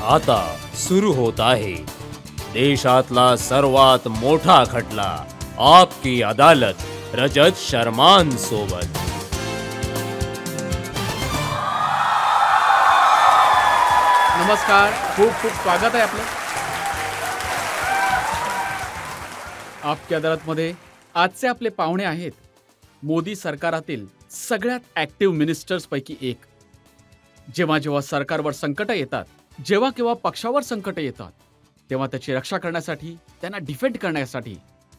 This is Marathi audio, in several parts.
आता सुरू होत आहे देशातला सर्वात मोठा खटला आपकी अदालत रजत शर्मान सोबत। नमस्कार, खूप खूप स्वागत आहे आपलं आपकी अदालतमध्ये। आजचे आपले पाहुणे आहेत मोदी सरकारातील सगळ्यात ॲक्टिव्ह मिनिस्टर्स पैकी एक। जेव्हा जेव्हा सरकारवर संकट येतात, जेव्हा केव्हा पक्षावर संकट येतात, तेव्हा त्याची रक्षा करण्यासाठी, त्यांना डिफेंड करण्यासाठी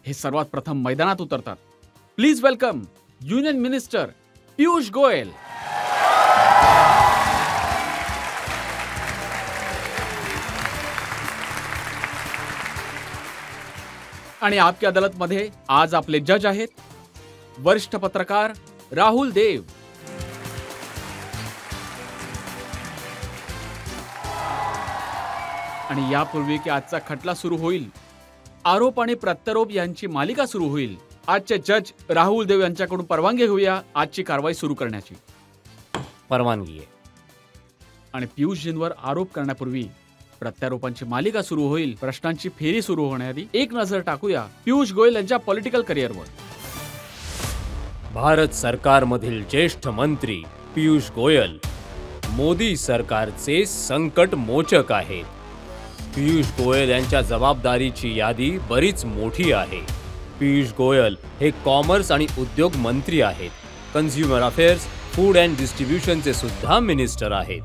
हे सर्वात प्रथम मैदानात उतरतात। Please welcome union minister Piyush Goyal. आणि आपकी अदालतमध्ये आज आपले जज आहेत वरिष्ठ पत्रकार राहुल देव। आणि यापूर्वी की आजचा खटला सुरू होईल, आरोप आणि प्रत्यारोप यांची मालिका सुरू होईल, आजचे जज राहुल देव यांच्याकडून परवानगी घेऊया आजची कारवाई सुरू करण्याची। परवानगी आहे। आणि पीयूषजींवर आरोप करण्यापूर्वी प्रत्यारोपांची मालिका सुरू होईल, प्रश्नांची फेरी सुरू होण्याआधी एक नजर टाकूया पीयूष गोयल यांच्या पॉलिटिकल करिअरवर। भारत सरकारमधील ज्येष्ठ मंत्री पीयूष गोयल मोदी सरकारचे संकट मोचक आहेत। पीयूष गोयल यांच्या जबाबदारीची यादी बरीच मोठी आहे। पीयूष गोयल हे कॉमर्स आणि उद्योग मंत्री आहेत, कन्झ्युमर अफेअर्स, फूड अँड डिस्ट्रीब्युशनचे सुद्धा मिनिस्टर आहेत।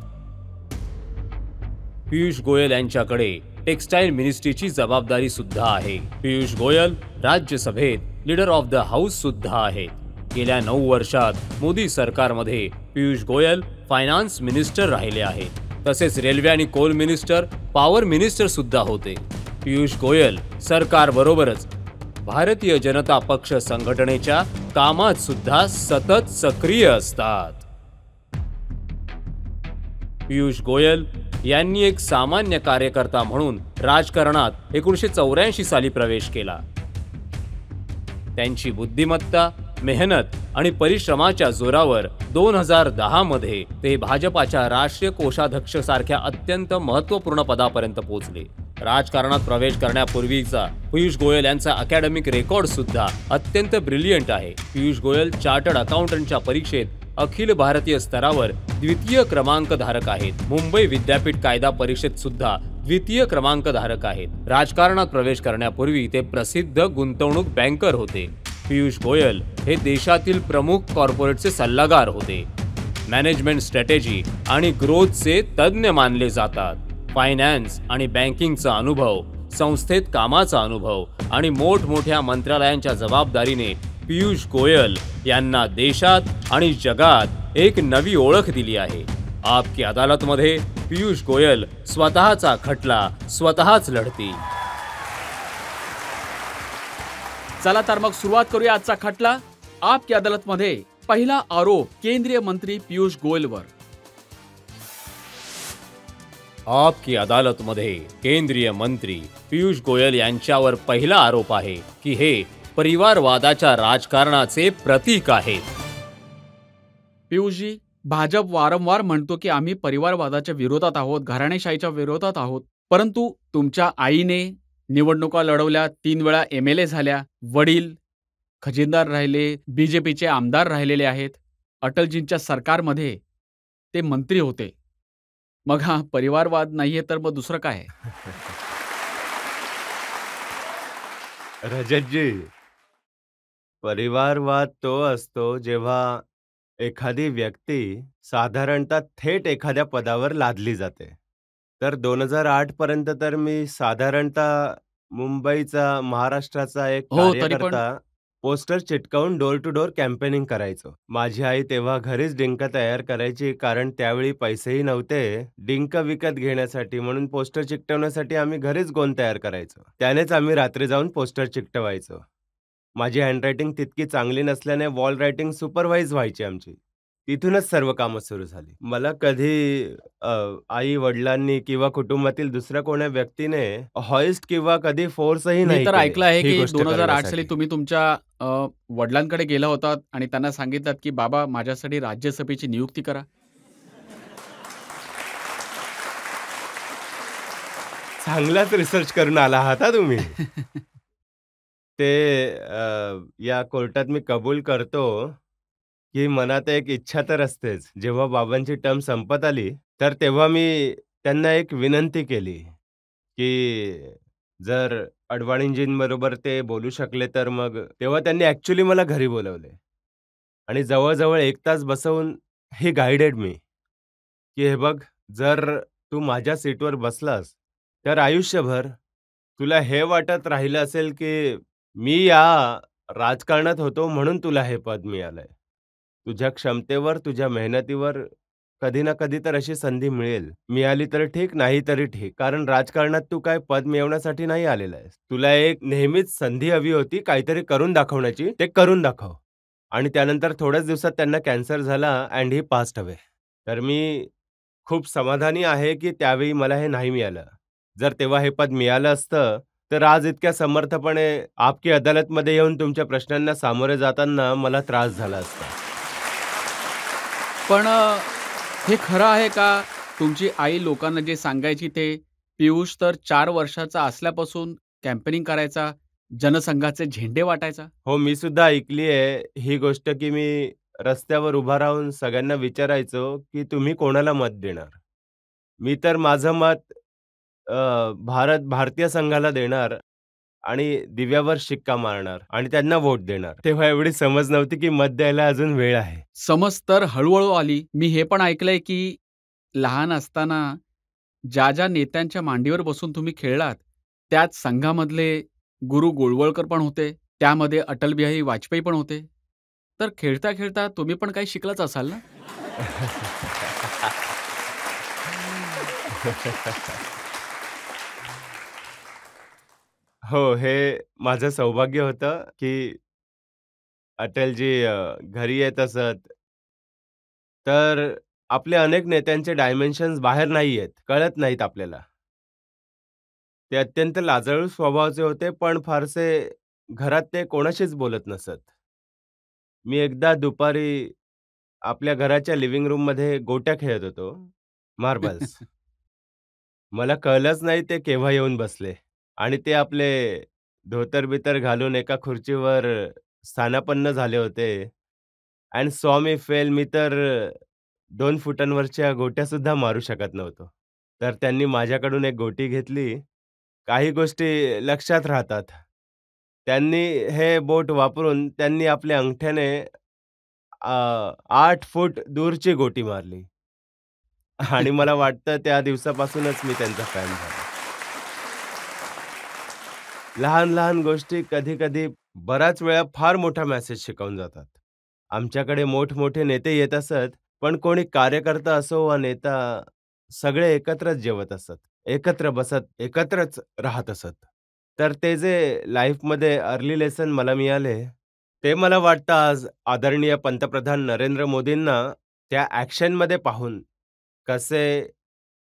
पीयूष गोयल यांच्याकडे टेक्सटाईल मिनिस्ट्रीची जबाबदारी सुद्धा आहे। पीयूष गोयल राज्यसभेत लीडर ऑफ द हाऊस सुद्धा आहेत। गेल्या 9 वर्षात मोदी सरकारमध्ये पीयूष गोयल फायनान्स मिनिस्टर राहिले आहेत, तसेच रेल्वे आणि कोल मिनिस्टर, पॉवर मिनिस्टर सुद्धा होते। पीयूष गोयल सरकारबरोबरच भारतीय जनता पक्ष संघटनेच्या कामात सुद्धा सतत सक्रिय असतात। पीयूष गोयल यांनी एक सामान्य कार्यकर्ता म्हणून राजकारणात 1984 साली प्रवेश केला। त्यांची बुद्धिमत्ता, मेहनत आणि परिश्रमाच्या जोरावर 2010 मध्ये ते भाजपाच्या राष्ट्रीय कोषाध्यक्ष सारख्या अत्यंत महत्त्वपूर्ण पदापर्यंत पोहोचले। राजकारणात प्रवेश करण्यापूर्वीचा पीयूष गोयल यांचा अकॅडमिक रेकॉर्ड सुद्धा अत्यंत ब्रिलियंट आहे। पीयूष गोयल चार्टर्ड अकाउंटंटच्या परीक्षेत अखिल भारतीय स्तरावर द्वितीय क्रमांक धारक आहेत। मुंबई विद्यापीठ कायदा परीक्षेत सुद्धा द्वितीय क्रमांक धारक आहेत। राजकारणात प्रवेश करण्यापूर्वी ते प्रसिद्ध गुंतवणूक बँकर होते। पीयूष गोयल हे देशातील प्रमुख कॉर्पोरेटचे सल्लागार होते। मॅनेजमेंट स्ट्रॅटेजी आणि ग्रोथचे तज्ज्ञ मानले जातात। फायनान्स आणि बँकिंगचा अनुभव, संस्थेत कामाचा अनुभव आणि मोठमोठ्या मंत्रालयांच्या जबाबदारीने पीयूष गोयल यांना देशात आणि जगात एक नवी ओळख दिली आहे। आपकी अदालतमध्ये पीयूष गोयल स्वतःचा खटला स्वतःच लढतील। चला तर मग सुरुवात करूया आजचा खटला। आपकी अदालतमध्ये पहिला आरोप केंद्रीय मंत्री पीयूष गोयलवर। आपकी अदालतमध्ये केंद्रीय मंत्री पीयूष गोयल यांच्यावर पहिला आरोप आहे की हे परिवारवादाच्या राजकारणाचे प्रतीक आहेत। पीयूषजी, भाजप वारंवार म्हणतो की आम्ही परिवारवादाच्या विरोधात आहोत, घराणेशाहीच्या विरोधात आहोत, परंतु तुमच्या आईने निवडणुका लढवल्या, 3 वेळा MLA झाल्या, वडील खजिनदार राहिले, बीजेपीचे आमदार राहिलेले आहेत, अटलजींच्या सरकारमध्ये ते मंत्री होते। मग हा परिवारवाद नाहीये तर मग दुसरं काय आहे? रजतजी, परिवारवाद तो असतो जेव्हा एखादी व्यक्ती साधारणतः थेट एखाद्या पदावर लादली जाते। तर 2008 पर्यंत तर मी साधारणतः मुंबईचा, महाराष्ट्राचा एक हो, तरी पण कार्यकर्ता पोस्टर चिटकवून डोर टू डोर कॅम्पेनिंग करायचो। माझी आई तेव्हा घरीच डिंक तयार करायची, कारण त्यावेळी पैसेही नव्हते डिंक विकत घेण्यासाठी, म्हणून पोस्टर चिकटवण्यासाठी आम्ही घरीच गोंद तयार करायचो। त्यानेच आम्ही रात्री जाऊन पोस्टर चिकटवायचो। माझी हँडरायटिंग तितकी चांगली नसल्याने वॉल रायटिंग सुपरवाइज व्हायची आमची। तिथूनच सर्व कामं सुरू झाली। मला कधी आई वडिलांनी किंवा कुटुंबातील दुसऱ्या कोण्या व्यक्तीने हॉइस्ट किंवा कधी फोर्सही मी नाही तर केले ऐकलं आहे ही की गोष्ट 2008 साली करण्यासाठी। तुम्ही तुमच्या वडिलांकडे गेला होतात आणि त्यांना सांगितलं की बाबा माझ्यासाठी राज्यसभेची नियुक्ती करा। चांगलाच रिसर्च करून आला आहात हा तुम्ही. ते या कोर्टात मी कबूल करतो, की मनात एक इच्छा तर असतेच. जेव्हा बाबांची टर्म संपत आली, तर तेव्हा मी त्यांना एक विनंती केली, की जर अडवाणीजींबरोबर ते बोलू शकले तर मग तेव्हा त्यांनी ॲक्चुअली मला घरी बोलावले आणि जवळ-जवळ 1 तास बसवून ही गाईडेड मी, की "हे बघ, जर तू माझ्या सीटवर बसलास, तर आयुष्यभर तुला हे वाटत राहिलं असेल, की मी या राजकारणात होतो म्हणून तुला हे पद मिळालंय. तुझ्या क्षमतेवर, तुझ्या मेहनतीवर कधी ना कधी तर अशी संधी मिळेल. मिळाली तर ठीक, नाही तरी ठीक. कारण राजकारणात तू काय पद मिळवण्यासाठी नाही आलेला आहेस. तुला एक नेहमीच संधी हवी होती काहीतरी करून दाखवण्याची, ते करून दाखव." आणि त्यानंतर थोड्याच दिवसात त्यांना कॅन्सर झाला अँड ही पास्ड अवे. तर मी खूप समाधानी आहे, की त्यावेळी मला हे नाही मिळालं. जर तेव्हा हे पद मिळालं असतं, तर आज इतक्या समर्थपणे आपकी अदालतमध्ये येऊन तुमच्या प्रश्नांना सामोरे जाताना मला त्रास झाला असता. पण हे खरं आहे का? तुमची आई लोकांना जे सांगायची ते पियुष तर 4 वर्षाचा असल्यापासून कॅम्पेनिंग करायचा, जनसंघाचे झेंडे वाटायचा? हो, मी सुद्धा ऐकली आहे ही गोष्ट, की मी रस्त्यावर उभा राहून सगळ्यांना विचारायचो, की तुम्ही कोणाला मत देणार? मी तर माझं मत भारतीय संघाला देणार आणि दिव्यावर शिक्का मारणार आणि त्यांना वोट देणार. तेव्हा एवढी समज नव्हती, की मत द्यायला अजून वेळ आहे. समज तर हळू आली. मी हे पण ऐकलंय, की लहान असताना ज्या नेत्यांच्या मांडीवर बसून तुम्ही खेळलात, त्याच संघामधले गुरु गोळवळकर पण होते. त्यामध्ये अटलबिहारी वाजपेयी पण होते. तर खेळता-खेळता तुम्ही पण काही शिकलाच असाल ना? हो, हे माझं सौभाग्य होतं, की अटलजी घरी येत असत. तर आपले अनेक नेत्यांचे डायमेन्शन्स बाहेर नाही आहेत, कळत नाहीत आपल्याला. ते अत्यंत लाजाळू स्वभावाचे होते, पण फारसे घरात ते कोणाशीच बोलत नसत. मी एकदा दुपारी आपल्या घराच्या लिव्हिंग रूममध्ये गोट्या खेळत होतो, मार्बल्स. मला कळलंच नाही ते केव्हा येऊन बसले आणि ते आपले धोतर-बितर घालून एका खुर्चीवर स्थानापन्न झाले होते अँड सॉ मी फेल. मी तर 2 फुटांवरच्या गोट्यासुद्धा मारू शकत नव्हतो. तर त्यांनी माझ्याकडून एक गोटी घेतली. काही गोष्टी लक्षात राहतात. त्यांनी हे बोट वापरून त्यांनी आपल्या अंगठ्याने 8 फूट दूरची गोटी मारली आणि मला वाटतं त्या दिवसापासूनच मी त्यांचा फॅन झालो. लहान-लहान गोष्टी कधी-कधी बऱ्याच वेळा फार मोठा मेसेज शिकवून जातात. आमच्याकडे मोठमोठे नेते येत असत, पण कोणी कार्यकर्ता असो वा नेता, सगळे एकत्रच जेवत असत, एकत्र बसत, एकत्रच राहत असत. तर ते जे लाईफमध्ये अर्ली लेसन मला मिळाले, ते मला वाटतं आज आदरणीय पंतप्रधान नरेंद्र मोदींना त्या ॲक्शनमध्ये पाहून कसे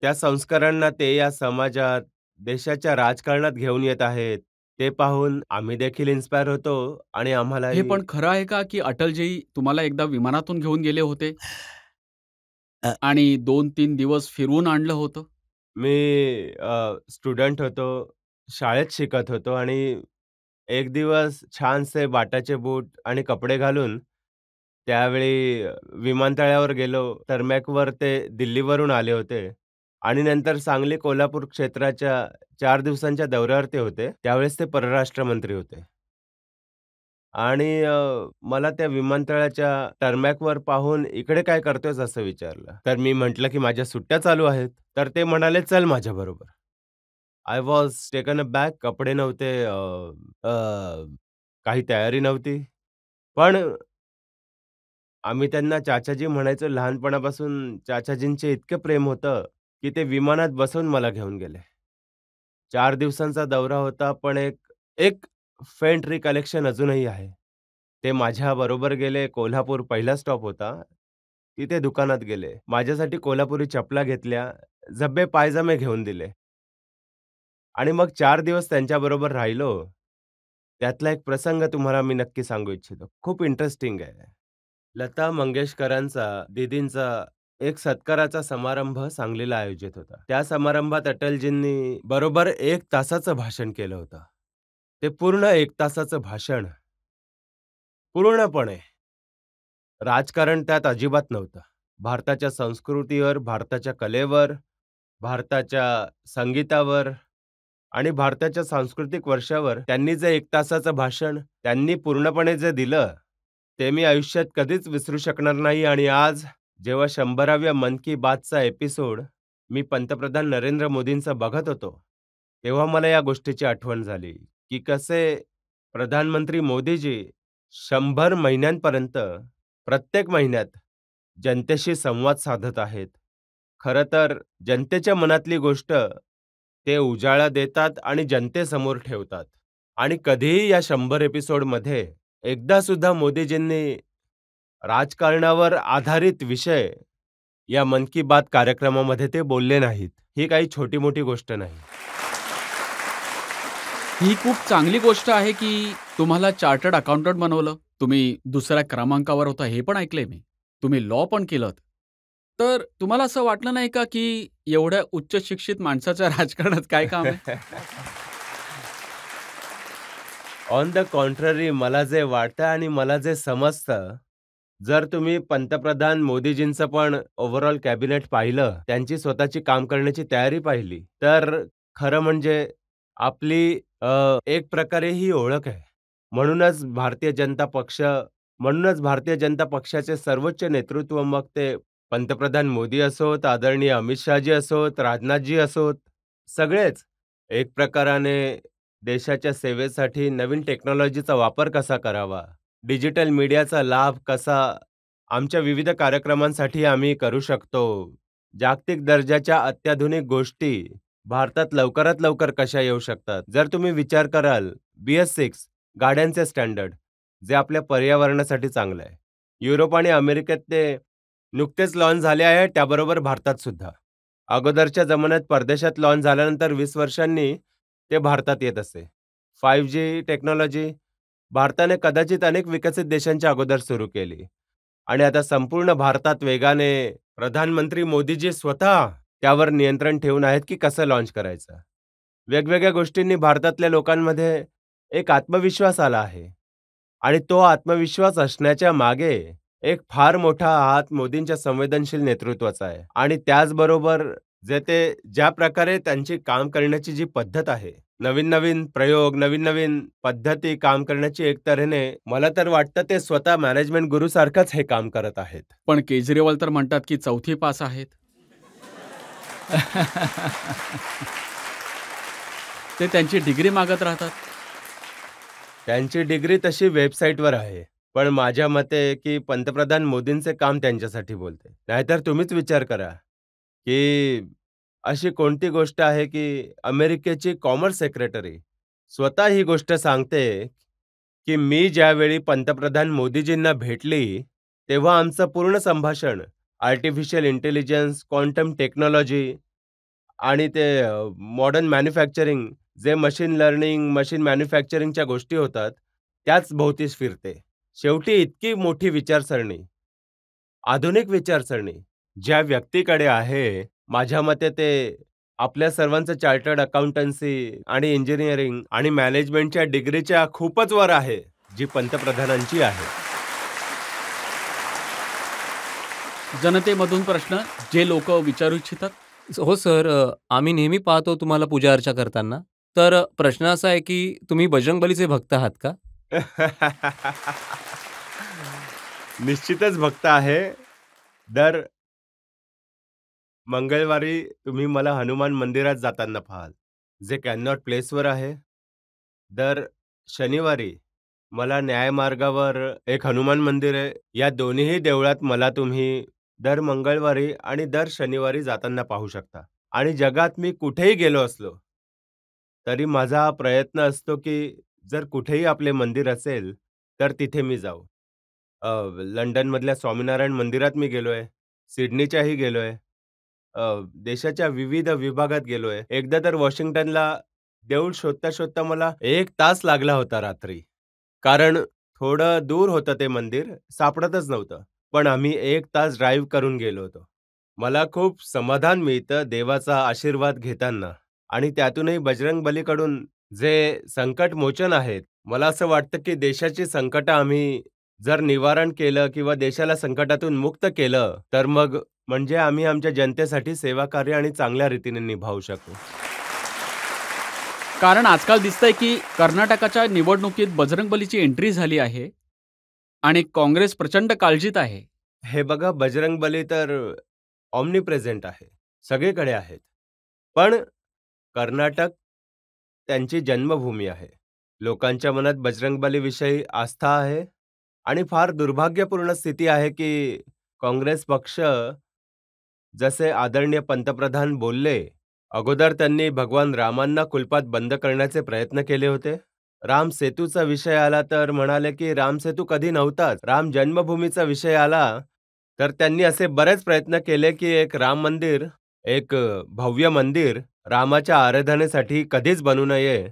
त्या संस्कारांना ते या समाजात, देशाच्या राजकारणात घेऊन येत आहेत. ते पाहून आम्ही देखील इन्स्पायर होतो आणि हे आम्हालाही पण खरं आहे का, की अटलजी तुम्हाला एकदा विमानातून घेऊन गेले होते आणि 2-3 दिवस फिरवून आणलं होतं? मी स्टुडंट होतो, शाळेत शिकत होतो आणि एक दिवस छानसे बाटाचे बूट आणि कपडे घालून त्यावेळी विमानतळावर गेलो. टर्मॅकवर ते दिल्लीवरून आले होते आणि नंतर सांगली, कोल्हापूर क्षेत्राच्या 4 दिवसांच्या दौऱ्यावर ते होते. त्यावेळेस ते परराष्ट्र मंत्री होते. आणि मला त्या विमानतळाच्या टर्मॅकवर पाहून, "इकडे काय करतोयस?" असं विचारलं. तर मी म्हटलं, की "माझ्या सुट्ट्या चालू आहेत." तर ते म्हणाले, "चल माझ्याबरोबर." I was taken aback. कपडे नव्हते, अ, अ, काही तयारी नव्हती. पण आम्ही त्यांना चाचाजी म्हणायचो लहानपणापासून. चाचाजींचे इतकं प्रेम होतं, की ते विमानात बसवून मला घेऊन गेले. 4 दिवसांचा दौरा होता, पण एक एक फेंट रिकलेक्शन अजूनही आहे. ते माझ्याबरोबर गेले. कोल्हापूर पहिला स्टॉप होता. तिथे दुकानात गेले. माझ्यासाठी कोल्हापुरी चपला घेतल्या, झब्बे पायजामे घेऊन दिले आणि मग 4 दिवस त्यांच्याबरोबर राहिलो. त्यातला एक प्रसंग तुम्हाला मी नक्की सांगू इच्छितो. खूप इंटरेस्टिंग आहे. लता मंगेशकरांचा, दीदींचा एक सत्काराचा समारंभ सांगलीला आयोजित होता. त्या समारंभात अटलजींनी बरोबर 1 तासाचं भाषण केलं होतं. ते पूर्ण 1 तासाचं भाषण पूर्णपणे राजकारण त्यात अजिबात नव्हतं. भारताच्या संस्कृतीवर, भारताच्या कलेवर, भारताच्या संगीतावर आणि भारताच्या सांस्कृतिक वर्षावर त्यांनी जे 1 तासाचं भाषण त्यांनी पूर्णपणे जे दिलं, ते मी आयुष्यात कधीच विसरू शकणार नाही. आणि आज जेव्हा 100व्या मन की बातचा एपिसोड मी पंतप्रधान नरेंद्र मोदींचा बघत होतो, तेव्हा मला या गोष्टीची आठवण झाली, की कसे प्रधानमंत्री मोदीजी 100 महिन्यांपर्यंत प्रत्येक महिन्यात जनतेशी संवाद साधत आहेत. खरं तर जनतेच्या मनातली गोष्ट ते उजाळा देतात आणि जनतेसमोर ठेवतात. आणि कधीही या 100 एपिसोडमध्ये एकदा सुद्धा मोदीजींनी राजकारणावर आधारित विषय या मन की बात कार्यक्रमामध्ये ते बोलले नाहीत. ही काही छोटी-मोठी गोष्ट नाही. ही खूप चांगली गोष्ट आहे की तुम्हाला चार्टर्ड अकाउंटंट बनवलं. तुम्ही दुसऱ्या क्रमांकावर होता हे पण ऐकलंय मी. तुम्ही लॉ पण केलंत. तर तुम्हाला असं वाटलं नाही का की एवढ्या उच्च शिक्षित माणसाच्या राजकारणात काय काम आहे? ऑन द कॉन्ट्ररी मला जे वाटतं आणि मला जे समजतं, जर तुम्ही पंतप्रधान मोदीजींचं पण ओव्हरऑल कॅबिनेट पाहिलं, त्यांची स्वतःची काम करण्याची तयारी पाहिली, तर खरं म्हणजे आपली एक प्रकारे ही ओळख आहे. म्हणूनच भारतीय जनता पक्षाचे सर्वोच्च नेतृत्व, मग ते पंतप्रधान मोदी असोत, आदरणीय अमित शहाजी असोत, राजनाथजी असोत, सगळेच एक प्रकाराने देशाच्या सेवेसाठी नवीन टेक्नॉलॉजीचा वापर कसा करावा, डिजिटल मीडियाचा लाभ कसा आमच्या विविध कार्यक्रमांसाठी आम्ही करू शकतो, जागतिक दर्जाच्या अत्याधुनिक गोष्टी भारतात लवकरात लवकर कशा येऊ शकतात. जर तुम्ही विचार कराल, BS6 गाड्यांचे स्टँडर्ड, जे आपल्या पर्यावरणासाठी चांगलं आहे. युरोप आणि अमेरिकेत ते नुकतेच लॉन्च झाले आहे, त्याबरोबर भारतात सुद्धा. अगोदरच्या जमान्यात परदेशात लॉन्च झाल्यानंतर 20 वर्षांनी ते भारतात येत असे. 5G टेक्नॉलॉजी भारताने कदाचित अनेक विकसित देशांच्या अगोदर सुरू केली. आणि आता संपूर्ण भारतात वेगाने प्रधानमंत्री मोदीजी स्वतः त्यावर नियंत्रण ठेवून आहेत, की कसं लॉन्च करायचं. वेगवेगळ्या गोष्टींनी भारतातल्या लोकांमध्ये एक आत्मविश्वास आला आहे. आणि तो आत्मविश्वास असण्याच्या मागे एक फार मोठा हात मोदींच्या संवेदनशील नेतृत्वाचा आहे. आणि त्याचबरोबर ज्या प्रकारे त्यांची काम करण्याची जी पद्धत आहे, नवीन-नवीन प्रयोग, नवीन-नवीन पद्धती काम करण्याची, एक तऱ्हेने मला तर वाटतं ते स्वतः मॅनेजमेंट गुरूसारखंच हे काम करत आहेत. पण केजरीवाल तर म्हणतात की 4थी पास आहेत. ते त्यांची डिग्री मागत राहतात. त्यांची डिग्री तशी वेबसाईटवर आहे. पण माझ्या मते की पंतप्रधान मोदींचे काम त्यांच्यासाठी बोलते. नाहीतर तुम्हीच विचार करा, की अशी कोणती गोष्ट आहे की अमेरिकेची कॉमर्स सेक्रेटरी स्वतः ही गोष्ट सांगते, की मी ज्यावेळी पंतप्रधान मोदीजींना भेटली, तेव्हा आमचं पूर्ण संभाषण आर्टिफिशियल इंटेलिजन्स, क्वांटम टेक्नॉलॉजी आणि ते मॉडर्न मॅन्युफॅक्चरिंग, जे मशीन लर्निंग, मशीन मॅन्युफॅक्चरिंगच्या गोष्टी होतात, त्याच भोवतीच फिरते. शेवटी इतकी मोठी विचारसरणी, आधुनिक विचारसरणी ज्या व्यक्तीकडे आहे, माझ्या मते ते आपल्या सर्वांचं चार्टर्ड अकाउंटन्सी आणि इंजिनिअरिंग आणि मॅनेजमेंटच्या डिग्रीच्या खूपच वर आहे, जी पंतप्रधानांची आहे. जनतेमधून प्रश्न जे लोक विचारू इच्छितात. हो सर, आम्ही नेहमी पाहतो तुम्हाला पूजा अर्चा करताना. तर प्रश्न असा आहे की तुम्ही बजरंगबलीचे भक्त आहात का? निश्चितच भक्त आहे. दर मंगळवारी तुम्ही मला हनुमान मंदिरात जाताना पाहाल, जे कॅनॉट प्लेसवर आहे. दर शनिवारी मला न्यायमार्गावर एक हनुमान मंदिर आहे. या दोन्हीही देवळात मला तुम्ही दर मंगळवारी आणि दर शनिवारी जाताना पाहू शकता. आणि जगात मी कुठेही गेलो असलो, तरी माझा हा प्रयत्न असतो, की जर कुठेही आपले मंदिर असेल, तर तिथे मी जाऊ. लंडनमधल्या स्वामीनारायण मंदिरात मी गेलोय, सिडनीच्याही गेलोय, देशाच्या विविध विभागात गेलोय. एकदा तर वॉशिंग्टनला देऊळ शोधता-शोधता मला 1 तास लागला होता रात्री. कारण थोडं दूर होतं ते मंदिर, सापडतच नव्हतं. पण आम्ही 1 तास ड्राईव्ह करून गेलो होतो. मला खूप समाधान मिळतं देवाचा आशीर्वाद घेताना आणि त्यातूनही बजरंगबलीकडून जे संकट मोचन आहेत. मला असं वाटतं, की देशाची संकटं आम्ही जर निवारण केलं किंवा देशाला संकटातून मुक्त केलं, तर मग म्हणजे आम्ही आमच्या जनतेसाठी सेवाकार्य आणि चांगल्या रीतीने निभावू शकू. कारण आजकाल दिसतंय की कर्नाटकाच्या निवडणुकीत बजरंगबलीची एंट्री झाली आहे आणि काँग्रेस प्रचंड काळजीत आहे. हे बघा, बजरंगबली तर ऑम्निप्रेझेंट आहे. सगळीकडे आहेत. पण कर्नाटक त्यांची जन्मभूमी आहे. लोकांच्या मनात बजरंगबलीविषयी आस्था आहे आणि फार दुर्भाग्यपूर्ण स्थिती आहे, की काँग्रेस पक्ष जसे आदरणीय पंतप्रधान बोलले, अगोदर त्यांनी भगवान रामांना कुलपात बंद करण्याचे प्रयत्न केले होते. राम सेतूचा विषय आला तर म्हणाले, की राम सेतू कधी नव्हताच. राम जन्मभूमीचा विषय आला, तर त्यांनी असे बरेच प्रयत्न केले, की एक राम मंदिर, एक भव्य मंदिर रामाच्या आराधनेसाठी कधीच बनू नये.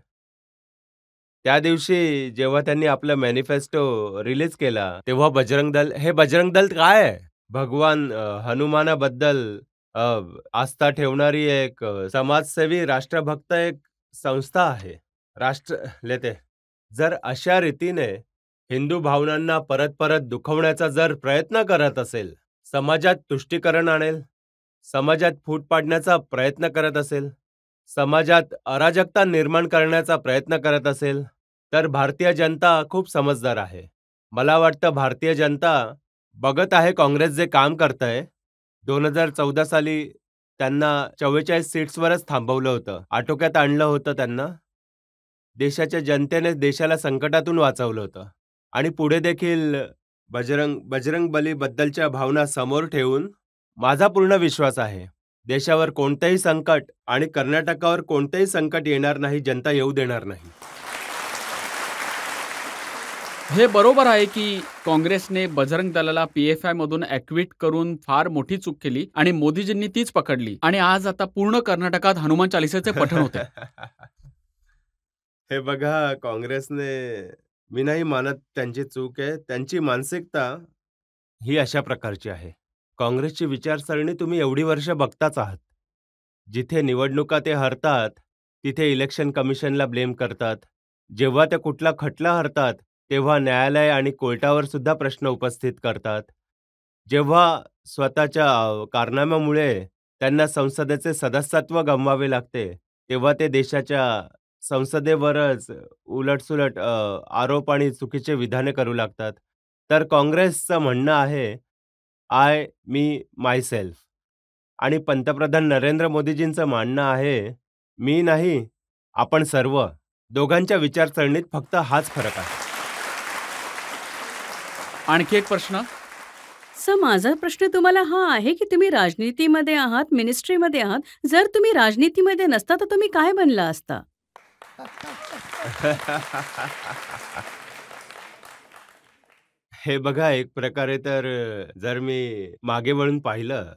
त्या दिवशी जेव्हा त्यांनी आपलं मॅनिफेस्टो रिलीज केला, तेव्हा बजरंग दल हे बजरंग दल काय आहे? भगवान हनुमानाबद्दल अ, आस्था ठेवणारी एक समाजसेवी राष्ट्रभक्त एक संस्था आहे. लेते. जर अशा रीतीने हिंदू भावनांना परत-परत दुखवण्याचा जर प्रयत्न करत असेल, समाजात तुष्टीकरण आणेल, समाजात फूट पाडण्याचा प्रयत्न करत असेल, समाजात अराजकता निर्माण करण्याचा प्रयत्न करत असेल, तर भारतीय जनता खूप समजदार आहे. मला वाटतं भारतीय जनता बघत आहे काँग्रेस जे काम करतंय. 2014 साली त्यांना 44 सीट्सवरच थांबवलं होतं. आटोक्यात आणलं होतं त्यांना. देशाच्या जनतेने देशाला संकटातून वाचवलं होतं आणि पुढे देखील बजरंगबलीबद्दलच्या भावना समोर ठेवून माझा पूर्ण विश्वास आहे. देशावर कोणतंही संकट आणि कर्नाटकावर कोणतंही संकट येणार नाही, जनता येऊ देणार नाही. हे बरोबर आहे की काँग्रेसने बजरंग दलाला PFI मधून ॲक्विट करून फार मोठी चूक केली आणि मोदीजींनी तीच पकडली आणि आज आता पूर्ण कर्नाटकात हनुमान चालिसेचे पठण होते. हे बघा, काँग्रेसने मी नाही मानत त्यांची चूक आहे. त्यांची मानसिकता ही अशा प्रकारची आहे. काँग्रेसची विचारसरणी तुम्ही एवढी वर्ष बघताच आहात. जिथे निवडणुका ते हरतात, तिथे इलेक्शन कमिशनला ब्लेम करतात. जेव्हा ते कुठला खटला हरतात, तेव्हा न्यायालय आणि कोर्टावर सुद्धा प्रश्न उपस्थित करतात. जेव्हा स्वतःच्या कारनाम्यामुळे त्यांना संसदेचे सदस्यत्व गमवावे लागते, तेव्हा ते देशाच्या संसदेवरच उलट-सुलट आरोप आणि चुकीचे विधाने करू लागतात. तर काँग्रेसचं म्हणणं आहे, आय, मी, मायसेल्फ आणि पंतप्रधान नरेंद्र मोदीजींचं म्हणणं आहे, मी नाही, आपण सर्व. दोघांच्या विचारसरणीत फक्त हाच फरक आहे. आणखी एक प्रश्न. सर, माझा प्रश्न तुम्हाला हा आहे की तुम्ही राजनीतीमध्ये आहात, मिनिस्ट्रीमध्ये आहात. जर तुम्ही राजनीतीमध्ये नसता तर तुम्ही काय बनला असता? हे बघा, एक प्रकारे तर जर मी मागे वळून पाहिलं,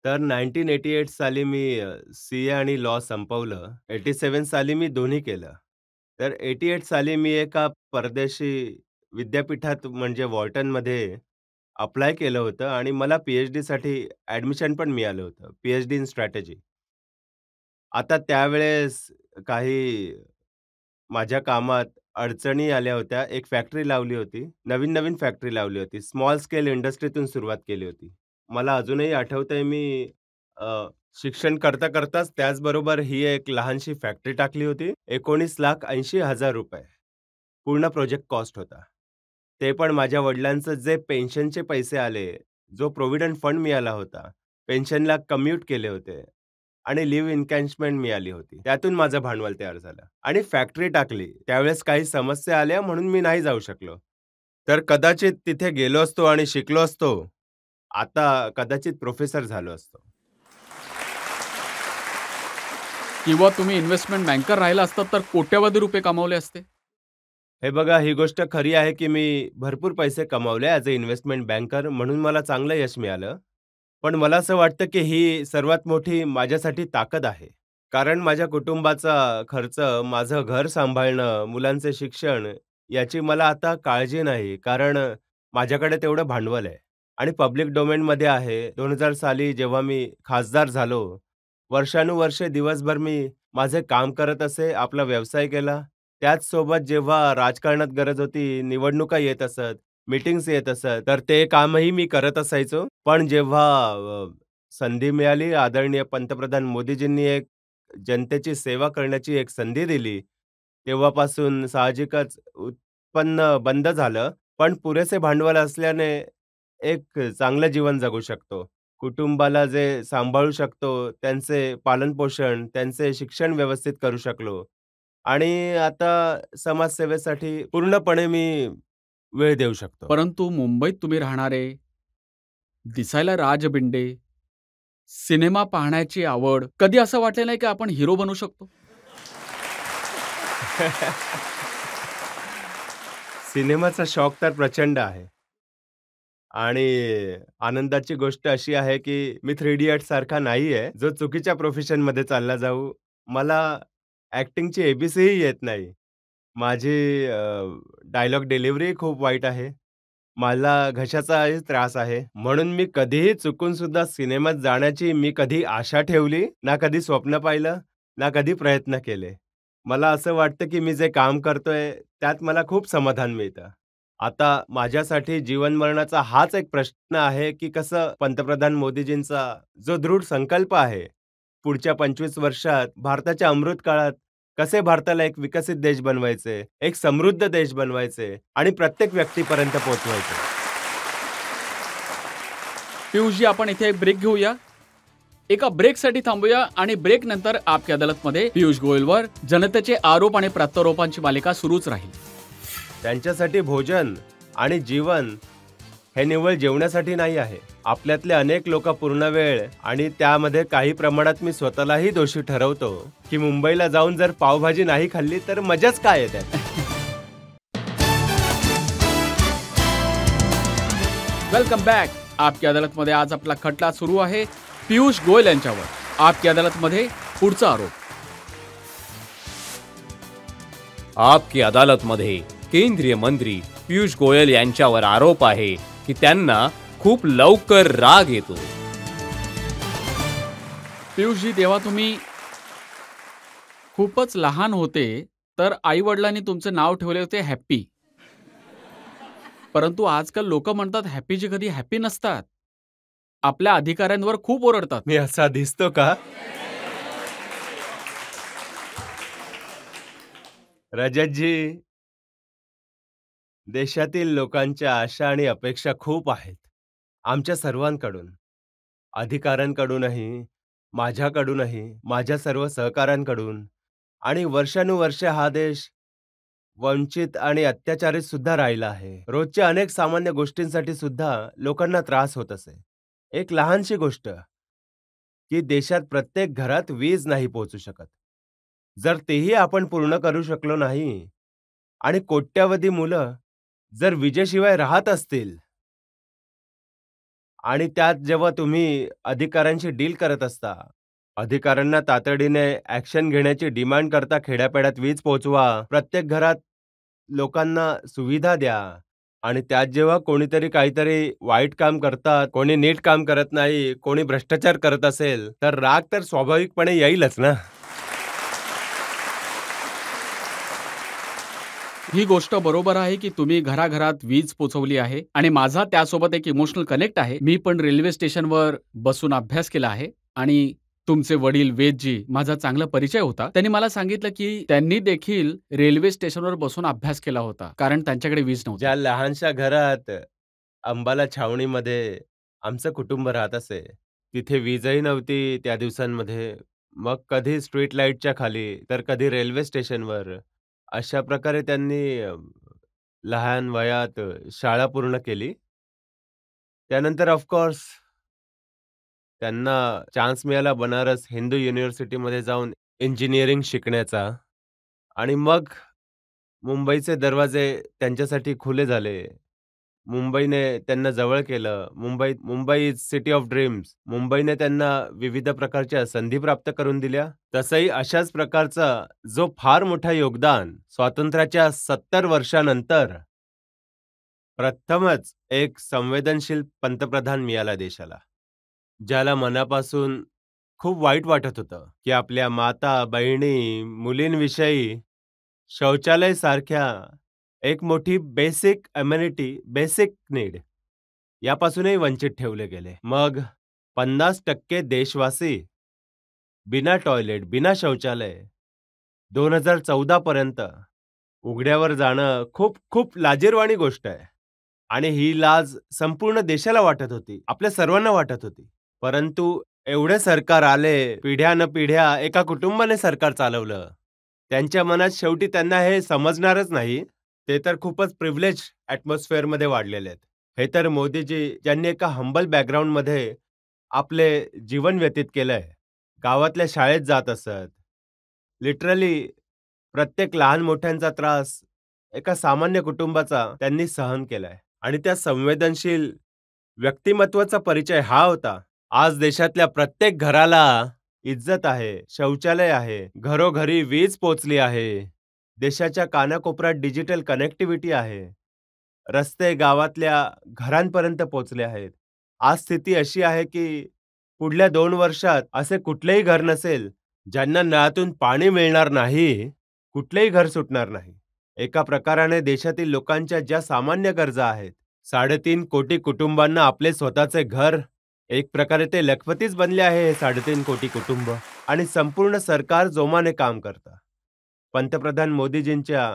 तर 1988 साली मी CA आणि लॉ संपवलं. 87 साली मी दोन्ही केलं. तर 88 साली मी एका परदेशी विद्यापीठात म्हणजे वॉर्टनमध्ये अप्लाय केलं होतं आणि मला PhDसाठी ॲडमिशन पण मिळालं होतं. PhD in strategy. आता त्यावेळेस काही माझ्या कामात अडचणी आल्या होत्या. एक फॅक्टरी लावली होती. नवीन-नवीन फॅक्टरी लावली होती. स्मॉल स्केल इंडस्ट्रीतून सुरुवात केली होती. मला अजूनही आठवतंय मी अ, शिक्षण करता-करताच त्याचबरोबर ही एक लहानशी फॅक्टरी टाकली होती. ₹19,80,000 पूर्ण प्रोजेक्ट कॉस्ट होता. ते पण माझ्या वडिलांचं जे पेन्शनचे पैसे आले, जो प्रॉव्हिडंट फंड मिळाला होता, पेन्शनला कम्यूट केले होते आणि लिव्ह इन्कॅशमेंट मिळाली होती. त्यातून माझं भांडवल तयार झालं आणि फॅक्टरी टाकली. त्यावेळेस काही समस्या आल्या म्हणून मी नाही जाऊ शकलो. तर कदाचित तिथे गेलो असतो आणि शिकलो असतो. आता कदाचित प्रोफेसर झालो असतो. किंवा तुम्ही इन्व्हेस्टमेंट बँकर राहिला असतात तर कोट्यवधी रुपये कमावले असते. हे बघा, ही गोष्ट खरी आहे, की मी भरपूर पैसे कमावले ॲज अ इन्व्हेस्टमेंट बँकर म्हणून मला चांगलं यश मिळालं. पण मला असं वाटतं, की ही सर्वात मोठी माझ्यासाठी ताकद आहे. कारण माझ्या कुटुंबाचा खर्च, माझं घर सांभाळणं, मुलांचे शिक्षण याची मला आता काळजी नाही. कारण माझ्याकडे तेवढं भांडवल आहे आणि पब्लिक डोमेनमध्ये आहे. 2000 साली जेव्हा मी खासदार झालो, वर्षानुवर्षे दिवसभर मी माझे काम करत असे, आपला व्यवसाय केला. त्याचसोबत जेव्हा राजकारणात गरज होती, निवडणुका येत असत, मीटिंग्स येत असत, तर ते कामही मी करत असायचो. पण जेव्हा संधी मिळाली, आदरणीय पंतप्रधान मोदीजींनी एक जनतेची सेवा करण्याची एक संधी दिली, तेव्हापासून साहजिकच उत्पन्न बंद झालं. पण पुरेसे भांडवल असल्याने एक चांगलं जीवन जगू शकतो. कुटुंबाला जे सांभाळू शकतो, त्यांचे पालनपोषण, त्यांचे शिक्षण व्यवस्थित करू शकलो आणि आता समाजसेवेसाठी पूर्णपणे मी वेळ देऊ शकतो. परंतु मुंबईत तुम्ही राहणारे, दिसायला राजबिंडे, सिनेमा पाहण्याची आवड, कधी असं वाटलं नाही की आपण हिरो बनू शकतो? सिनेमाचा शौक तर प्रचंड आहे आणि आनंदाची गोष्ट अशी आहे, की मी 3 इडियट्स सारखा नाहीये, जो चुकीच्या प्रोफेशनमध्ये चालला जाऊ. मला ॲक्टिंगची एबीसीही येत नाही. माझी डायलॉग डिलिव्हरी खूप वाईट आहे. मला घशाचाही त्रास आहे. म्हणून मी कधीही चुकून सुद्धा सिनेमात जाण्याची मी कधी आशा ठेवली, ना कधी स्वप्न पाहिलं, ना कधी प्रयत्न केले. मला असं वाटतं, की मी जे काम करतोय, त्यात मला खूप समाधान मिळतं. आता माझ्यासाठी जीवन-मरणाचा हाच एक प्रश्न आहे, की कसं पंतप्रधान मोदीजींचा जो दृढ संकल्प आहे, पुढच्या 25 वर्षात भारताच्या अमृत काळात कसे भारताला एक विकसित देश बनवायचे, एक समृद्ध देश बनवायचे आणि प्रत्येक व्यक्तीपर्यंत पोहोचवायचे. पियुषजी, आपण इथे एक ब्रेक घेऊया. एका ब्रेकसाठी थांबूया आणि ब्रेक नंतर आपकी अदालतमध्ये पियुष गोयलवर जनतेचे आरोप आणि प्रत्यारोपांची मालिका सुरूच राहील. त्यांच्यासाठी भोजन आणि जीवन हे निव्वळ जेवण्यासाठी नाही आहे. आपल्यातले अनेक लोक पूर्ण वेळ आणि त्यामध्ये काही प्रमाणात मी स्वतःलाही दोषी ठरवतो, की मुंबईला जाऊन जर पावभाजी नाही खाल्ली तर मजाच काय आहे त्यात. Welcome back. आपकी अदालतमध्ये आज आपला खटला सुरू आहे पियुष गोयल यांच्यावर. आपकी अदालतमध्ये पुढचा आरोप. आपकी अदालतमध्ये केंद्रीय मंत्री पियुष गोयल यांच्यावर आरोप आहे की त्यांना खूप लवकर राग येतो. पियुषजी, तेव्हा तुम्ही खूपच लहान होते तर आई वडिलांनी तुमचे नाव ठेवले होते हॅप्पी. परंतु आजकाल लोक म्हणतात हॅप्पीजी कधी हॅप्पी नसतात, आपल्या अधिकाऱ्यांवर खूप ओरडतात. मी असा दिसतो का? रजतजी, देशातील लोकांच्या आशा आणि अपेक्षा खूप आहेत. आमच्या सर्वांकडून, अधिकाऱ्यांकडूनही, माझ्याकडूनही, माझ्या सर्व सहकाऱ्यांकडून आणि वर्षानुवर्षे हा देश वंचित आणि अत्याचारित सुद्धा राहिला आहे. रोजच्या अनेक सामान्य गोष्टींसाठी सुद्धा लोकांना त्रास होत असे. एक लहानशी गोष्ट, की देशात प्रत्येक घरात वीज नाही पोहोचू शकत. जर तेही आपण पूर्ण करू शकलो नाही आणि कोट्यावधी मुलं जर विजेशिवाय राहत असतील आणि त्यात जेव्हा तुम्ही अधिकाऱ्यांशी डील करत असता, अधिकाऱ्यांना तातडीने ॲक्शन घेण्याची डिमांड करता, खेड्यापाड्यात वीज पोहोचवा, प्रत्येक घरात लोकांना सुविधा द्या आणि त्यात जेव्हा कोणीतरी काहीतरी वाईट काम करतात, कोणी नीट काम करत नाही, कोणी भ्रष्टाचार करत असेल, तर राग तर स्वाभाविकपणे येईलच ना. ही गोष्ट बरोबर आहे की तुम्ही घराघरात वीज पोचवली आहे आणि माझा त्यासोबत एक इमोशनल कनेक्ट आहे. मी पण रेल्वे स्टेशनवर बसून अभ्यास केला आहे आणि तुमचे वडील वेदजी, माझा चांगला परिचय होता. त्यांनी मला सांगितलं की त्यांनी देखील रेल्वे स्टेशनवर बसून अभ्यास केला होता, कारण त्यांच्याकडे वीज नव्हती. ज्या लहानशा घरात अंबाला छावणीमध्ये आमचं कुटुंब राहत असे, तिथे वीजही नव्हती त्या दिवसांमध्ये. मग कधी स्ट्रीट लाईटच्या खाली, तर कधी रेल्वे स्टेशनवर. अशा प्रकारे त्यांनी लहान वयात शाळा पूर्ण केली. त्यानंतर ऑफकोर्स त्यांना चान्स मिळाला बनारस हिंदू युनिव्हर्सिटीमध्ये जाऊन इंजिनिअरिंग शिकण्याचा आणि मग मुंबईचे दरवाजे त्यांच्यासाठी खुले झाले. मुंबईने त्यांना जवळ केलं. Mumbai city of dreams. मुंबईने त्यांना विविध प्रकारच्या संधी प्राप्त करून दिल्या. तसंही अशाच प्रकारचा जो फार मोठा योगदान स्वातंत्र्याच्या 70 वर्षानंतर प्रथमच एक संवेदनशील पंतप्रधान मिळाला देशाला, ज्याला मनापासून खूप वाईट वाटत होतं की आपल्या माता, बहिणी, मुलींविषयी शौचालय सारख्या एक मोठी बेसिक अम्युनिटी, बेसिक नीड यापासूनही वंचित ठेवले गेले. मग 50% देशवासी बिना टॉयलेट, बिना शौचालय 2014 पर्यंत उघड्यावर जाणं खूप खूप लाजिरवाणी गोष्ट आहे. आणि ही लाज संपूर्ण देशाला वाटत होती, आपल्या सर्वांना वाटत होती. परंतु एवढे सरकार आले, पिढ्यानपिढ्या एका कुटुंबाने सरकार चालवलं. त्यांच्या मनात शेवटी त्यांना हे समजणारच नाही. ते तर खूपच प्रिव्हिलेज ॲटमॉस्फिअरमध्ये वाढलेले आहेत. हे तर मोदीजी ज्यांनी एका हंबल बॅकग्राऊंडमध्ये आपले जीवन व्यतीत केलंय. गावातल्या शाळेत जात असत. लिटरली प्रत्येक लहान-मोठ्यांचा त्रास एका सामान्य कुटुंबाचा त्यांनी सहन केलाय. आणि त्या संवेदनशील व्यक्तिमत्वाचा परिचय हा होता. आज देशातल्या प्रत्येक घराला इज्जत आहे, शौचालय आहे, घरोघरी वीज पोचली आहे, देशाच्या कानाकोपऱ्यात डिजिटल कनेक्टिव्हिटी आहे, रस्ते गावातल्या घरांपर्यंत पोचले आहेत. आज स्थिती अशी आहे की पुढल्या 2 वर्षात असे कुठलेही घर नसेल, ज्यांना नळातून पाणी मिळणार नाही, कुठलेही घर सुटणार नाही. एका प्रकाराने देशातील लोकांच्या ज्या सामान्य गरजा आहेत, 3.5 कोटी कुटुंबांना आपले स्वतःचे घर, एक प्रकारे ते लखपतीच बनले आहे हे 3.5 कोटी कुटुंब. आणि संपूर्ण सरकार जोमाने काम करतं. पंतप्रधान मोदीजींच्या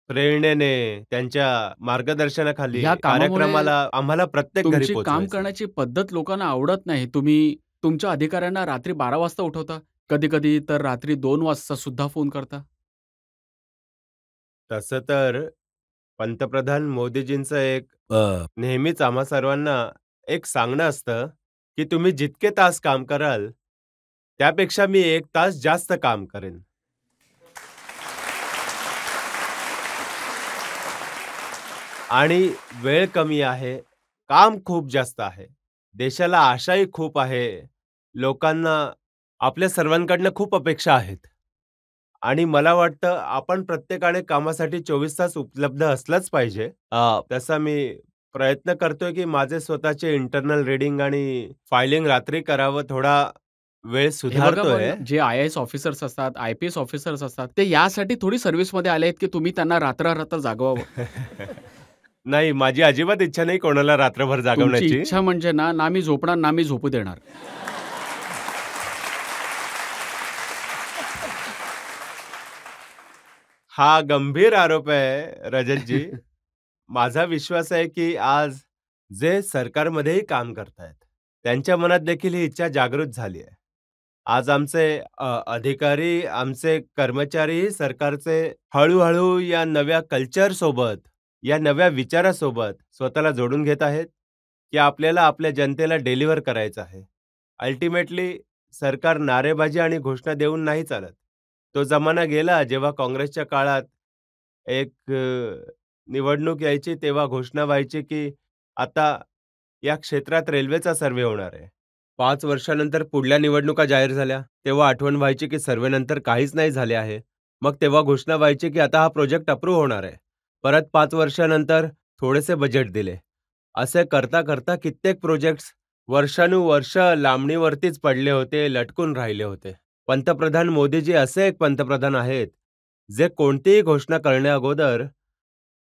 प्रेरणेने, त्यांच्या मार्गदर्शनाखाली ह्या कामामुळे कार्यक्रमाला आम्हाला प्रत्येक घरी तुमची काम पोहोचवायचं. करण्याची पद्धत लोकांना आवडत नाही. तुम्ही तुमच्या अधिकाऱ्यांना रात्री 12 वाजता उठवता. कधी-कधी तर रात्री 2 वाजता सुद्धा फोन करता. तसं तर पंतप्रधान मोदीजींचं एक नेहमीच आम्हा सर्वांना एक सांगणं असतं की तुम्ही जितके तास काम कराल, त्यापेक्षा मी 1 तास जास्त काम करेन. आणि वेळ कमी आहे, काम खूप जास्त आहे. देशाला आशाही खूप आहे. लोकांना आपल्या सर्वांकडनं खूप अपेक्षा आहेत. आणि मला वाटतं आपण प्रत्येकाने कामासाठी 24 तास उपलब्ध असलंच पाहिजे. तसा मी प्रयत्न करतोय की माझे स्वतःचे इंटरनल रीडिंग आणि फायलिंग रात्री करावं, थोडा वेळ हे बघा, सुधारतोय. पण जे आय-ए-एस ऑफिसर्स असतात, आय-पी-एस ऑफिसर्स असतात, ते यासाठी थोडी सर्व्हिसमध्ये आले आहेत की तुम्ही त्यांना रात्र-रात्र जागवावं. नाही, माझी अजिबात इच्छा नाही कोणाला रात्रभर तुमची जागवण्याची. इच्छा म्हणजे ना मी झोपणार, ना मी झोपू देणार. हा गंभीर आरोप आहे रजतजी. माझा विश्वास आहे की आज जे सरकारमध्येही काम करतायत, त्यांच्या मनात देखील ही इच्छा जागृत झाली आहे. आज आमचे अधिकारी, आमचे कर्मचारी सरकारचे हळू-हळू या नव्या कल्चरसोबत, या नव्या विचारासोबत स्वतःला जोडून घेत आहेत, की आपल्याला आपल्या जनतेला डिलिव्हर करायचं आहे. अल्टिमेटली सरकार नारेबाजी आणि घोषणा देऊन नाही चालत. तो जमाना गेला जेव्हा काँग्रेसच्या काळात एक निवडणूक यायची तेव्हा घोषणा व्हायची की आता या क्षेत्रात रेल्वेचा सर्व्हे होणार आहे. 5 वर्षानंतर पुढल्या निवडणुका जाहीर झाल्या, तेव्हा आठवण व्हायची की सर्व्हेनंतर काहीच नाही झाले आहे. मग तेव्हा घोषणा व्हायची की आता हा प्रोजेक्ट अप्रूव्ह होणार आहे. परत 5 वर्षानंतर थोडेसे बजेट दिले. असे करता-करता कित्येक प्रोजेक्ट्स वर्षानुवर्ष लांबणीवरतीच पडले होते, लटकून राहिले होते. पंतप्रधान मोदीजी असे एक पंतप्रधान आहेत, जे कोणतीही घोषणा करण्याअगोदर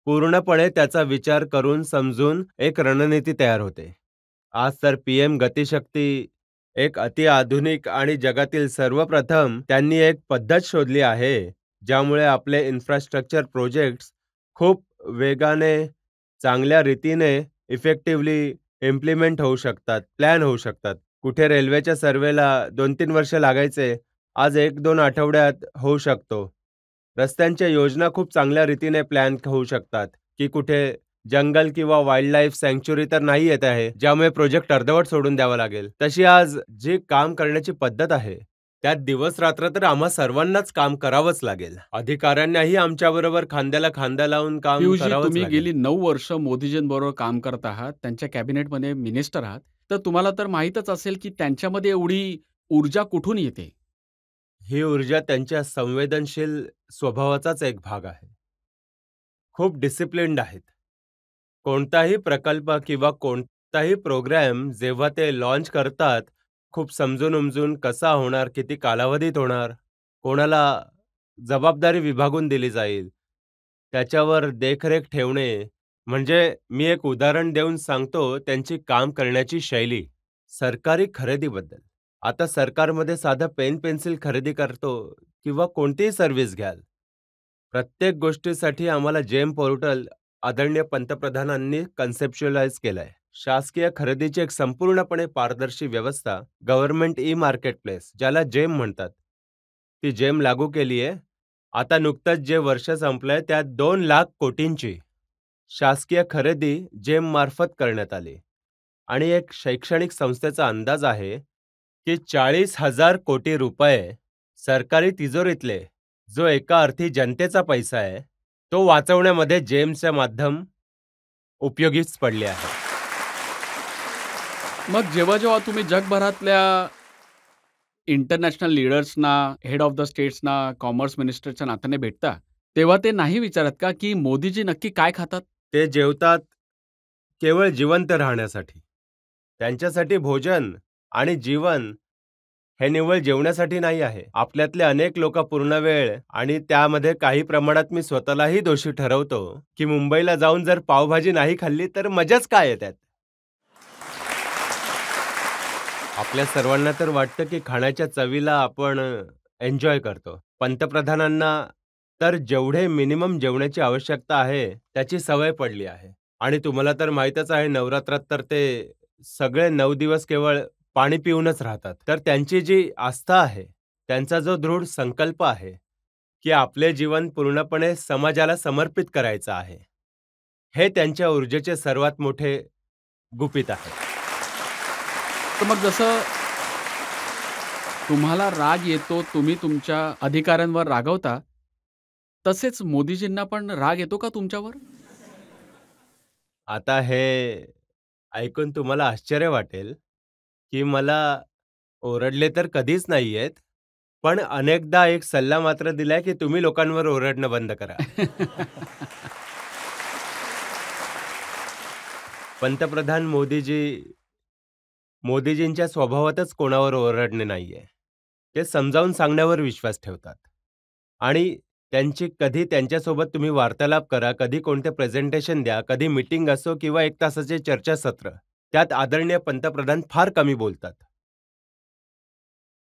पूर्णपणे त्याचा विचार करून समजून एक रणनीती तयार होते. आज तर पीएम गतिशक्ती एक अतिआधुनिक आणि जगातील सर्वप्रथम त्यांनी एक पद्धत शोधली आहे, ज्यामुळे आपले इन्फ्रास्ट्रक्चर प्रोजेक्ट्स खूप वेगाने, चांगल्या रीतीने, इफेक्टिव्हली इम्प्लिमेंट होऊ शकतात, प्लॅन होऊ शकतात. कुठे रेल्वेच्या सर्व्हेला 2-3 वर्ष लागायचे, आज 1-2 आठवड्यात होऊ शकतो. रस्त्यांच्या योजना खूप चांगल्या रीतीने प्लॅन होऊ शकतात, की कुठे जंगल किंवा वाईल्ड लाईफ सँक्च्युरी तर नाही येत आहे, ज्यामुळे प्रोजेक्ट अर्धवट सोडून द्यावा लागेल. तशी आज जी काम करण्याची पद्धत आहे, त्यात दिवस-रात्र तर आम्हा सर्वांनाच काम करावंच लागेल. अधिकाऱ्यांनाही आमच्याबरोबर खांद्याला खांदा लावून काम पियुषजी, करावंच तुम्ही लागेल. गेली 9 वर्ष मोदीजींबरोबर काम करत आहात, त्यांच्या कॅबिनेटमध्ये मिनिस्टर आहात, तर तुम्हाला तर माहीतच असेल की त्यांच्यामध्ये एवढी ऊर्जा कुठून येते? ही ऊर्जा त्यांच्या संवेदनशील स्वभावाचाच एक भाग आहे. खूप डिसिप्लिन्ड आहेत. कोणताही प्रकल्प किंवा कोणताही प्रोग्राम जेव्हा ते लॉन्च करतात, खूप समजून उमजून कसा होणार, किती कालावधीत होणार, कोणाला जबाबदारी विभागून दिली जाईल, त्याच्यावर देखरेख ठेवणे. म्हणजे मी एक उदाहरण देऊन सांगतो त्यांची काम करण्याची शैली. सरकारी खरेदीबद्दल. आता सरकारमध्ये साधं पेन पेन्सिल खरेदी करतो किंवा कोणतीही सर्व्हिस घ्याल, प्रत्येक गोष्टीसाठी आम्हाला जेम पोर्टल आदरणीय पंतप्रधानांनी कन्सेप्च्युअलाइज केलंय. शासकीय खरेदीची एक संपूर्णपणे पारदर्शी व्यवस्था, गव्हर्नमेंट ई मार्केट प्लेस, ज्याला जेम म्हणतात, ती जेम लागू केली आहे. आता नुकतंच जे वर्ष संपलंय त्यात 2,00,000 कोटींची शासकीय खरेदी जेम मार्फत करण्यात आली. आणि एक शैक्षणिक संस्थेचा अंदाज आहे की 40,000 कोटी रुपये सरकारी तिजोरीतले, जो एका अर्थी जनतेचा पैसा आहे, तो वाचवण्यामध्ये जेमचे माध्यम उपयोगीच पडले आहे. मग जेव्हा तुम्ही जगभरातल्या इंटरनॅशनल लीडर्सना, हेड ऑफ द स्टेट्सना, कॉमर्स मिनिस्टरच्या नात्याने भेटता, तेव्हा ते नाही विचारत का की मोदीजी नक्की काय खातात? ते जेवतात केवळ जिवंत राहण्यासाठी. त्यांच्यासाठी भोजन आणि जीवन हे निव्वळ जेवण्यासाठी नाही आहे. आपल्यातले अनेक लोक पूर्ण वेळ, आणि त्यामध्ये काही प्रमाणात मी स्वतःलाही दोषी ठरवतो, की मुंबईला जाऊन जर पावभाजी नाही खाल्ली तर मजाच काय आहे त्यात. आपल्या सर्वांना तर वाटतं की खाण्याच्या चवीला आपण एन्जॉय करतो. पंतप्रधानांना तर जेवढे मिनिमम जेवण्याची आवश्यकता आहे त्याची सवय पडली आहे. आणि तुम्हाला तर माहीतच आहे, नवरात्रात तर ते सगळे 9 दिवस केवळ पाणी पिऊनच राहतात. तर त्यांची जी आस्था आहे, त्यांचा जो दृढ संकल्प आहे की आपले जीवन पूर्णपणे समाजाला समर्पित करायचं आहे, हे त्यांच्या ऊर्जेचे सर्वात मोठे गुपित आहे. तर मग जसं तुम्हाला राग येतो, तुम्ही तुमच्या अधिकाऱ्यांवर रागवता, तसेच मोदीजींना पण राग येतो का तुमच्यावर? आता हे ऐकून तुम्हाला आश्चर्य वाटेल की मला ओरडले तर कधीच नाहीयेत, पण अनेकदा एक सल्ला मात्र दिलाय की तुम्ही लोकांवर ओरडणं बंद करा. पंतप्रधान मोदीजींच्या स्वभावातच कोणावर ओरडणे नाहीये. ते समजावून सांगण्यावर विश्वास ठेवतात. आणि कधी त्यांच्यासोबत तुम्ही वार्तालाप करा, कधी कोणते प्रेझेंटेशन द्या, कधी मीटिंग असो किंवा 1 तासाचे चर्चासत्र, त्यात आदरणीय पंतप्रधान फार कमी बोलतात.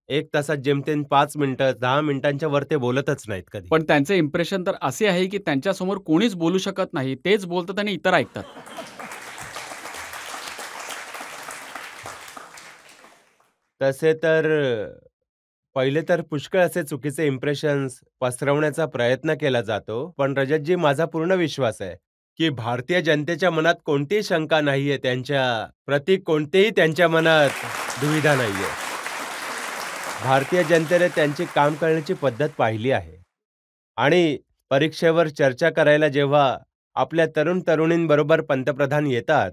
1 तासात जेमतेम 5 मिनिटं, 10 मिनिटांच्या वर ते बोलतच नाहीत कधी. पण त्यांचे इम्प्रेशन तर असे आहे की त्यांच्यासमोर कोणीच बोलू शकत नाही. तेच बोलतात आणि इतर ऐकतात. तसे तर पहिले तर पुष्कळ असे चुकीचे इम्प्रेशन्स पसरवण्याचा प्रयत्न केला जातो. पण रजतजी, माझा पूर्ण विश्वास आहे की भारतीय जनतेच्या मनात कोणतीही शंका नाहीये, त्यांच्या प्रति कोणतेही त्यांच्या मनात दुविधा नाहीये. भारतीय जनतेने त्यांची काम करण्याची पद्धत पाहिली आहे. आणि परीक्षेवर चर्चा करायला जेव्हा आपल्या तरुणींबरोबर पंतप्रधान येतात,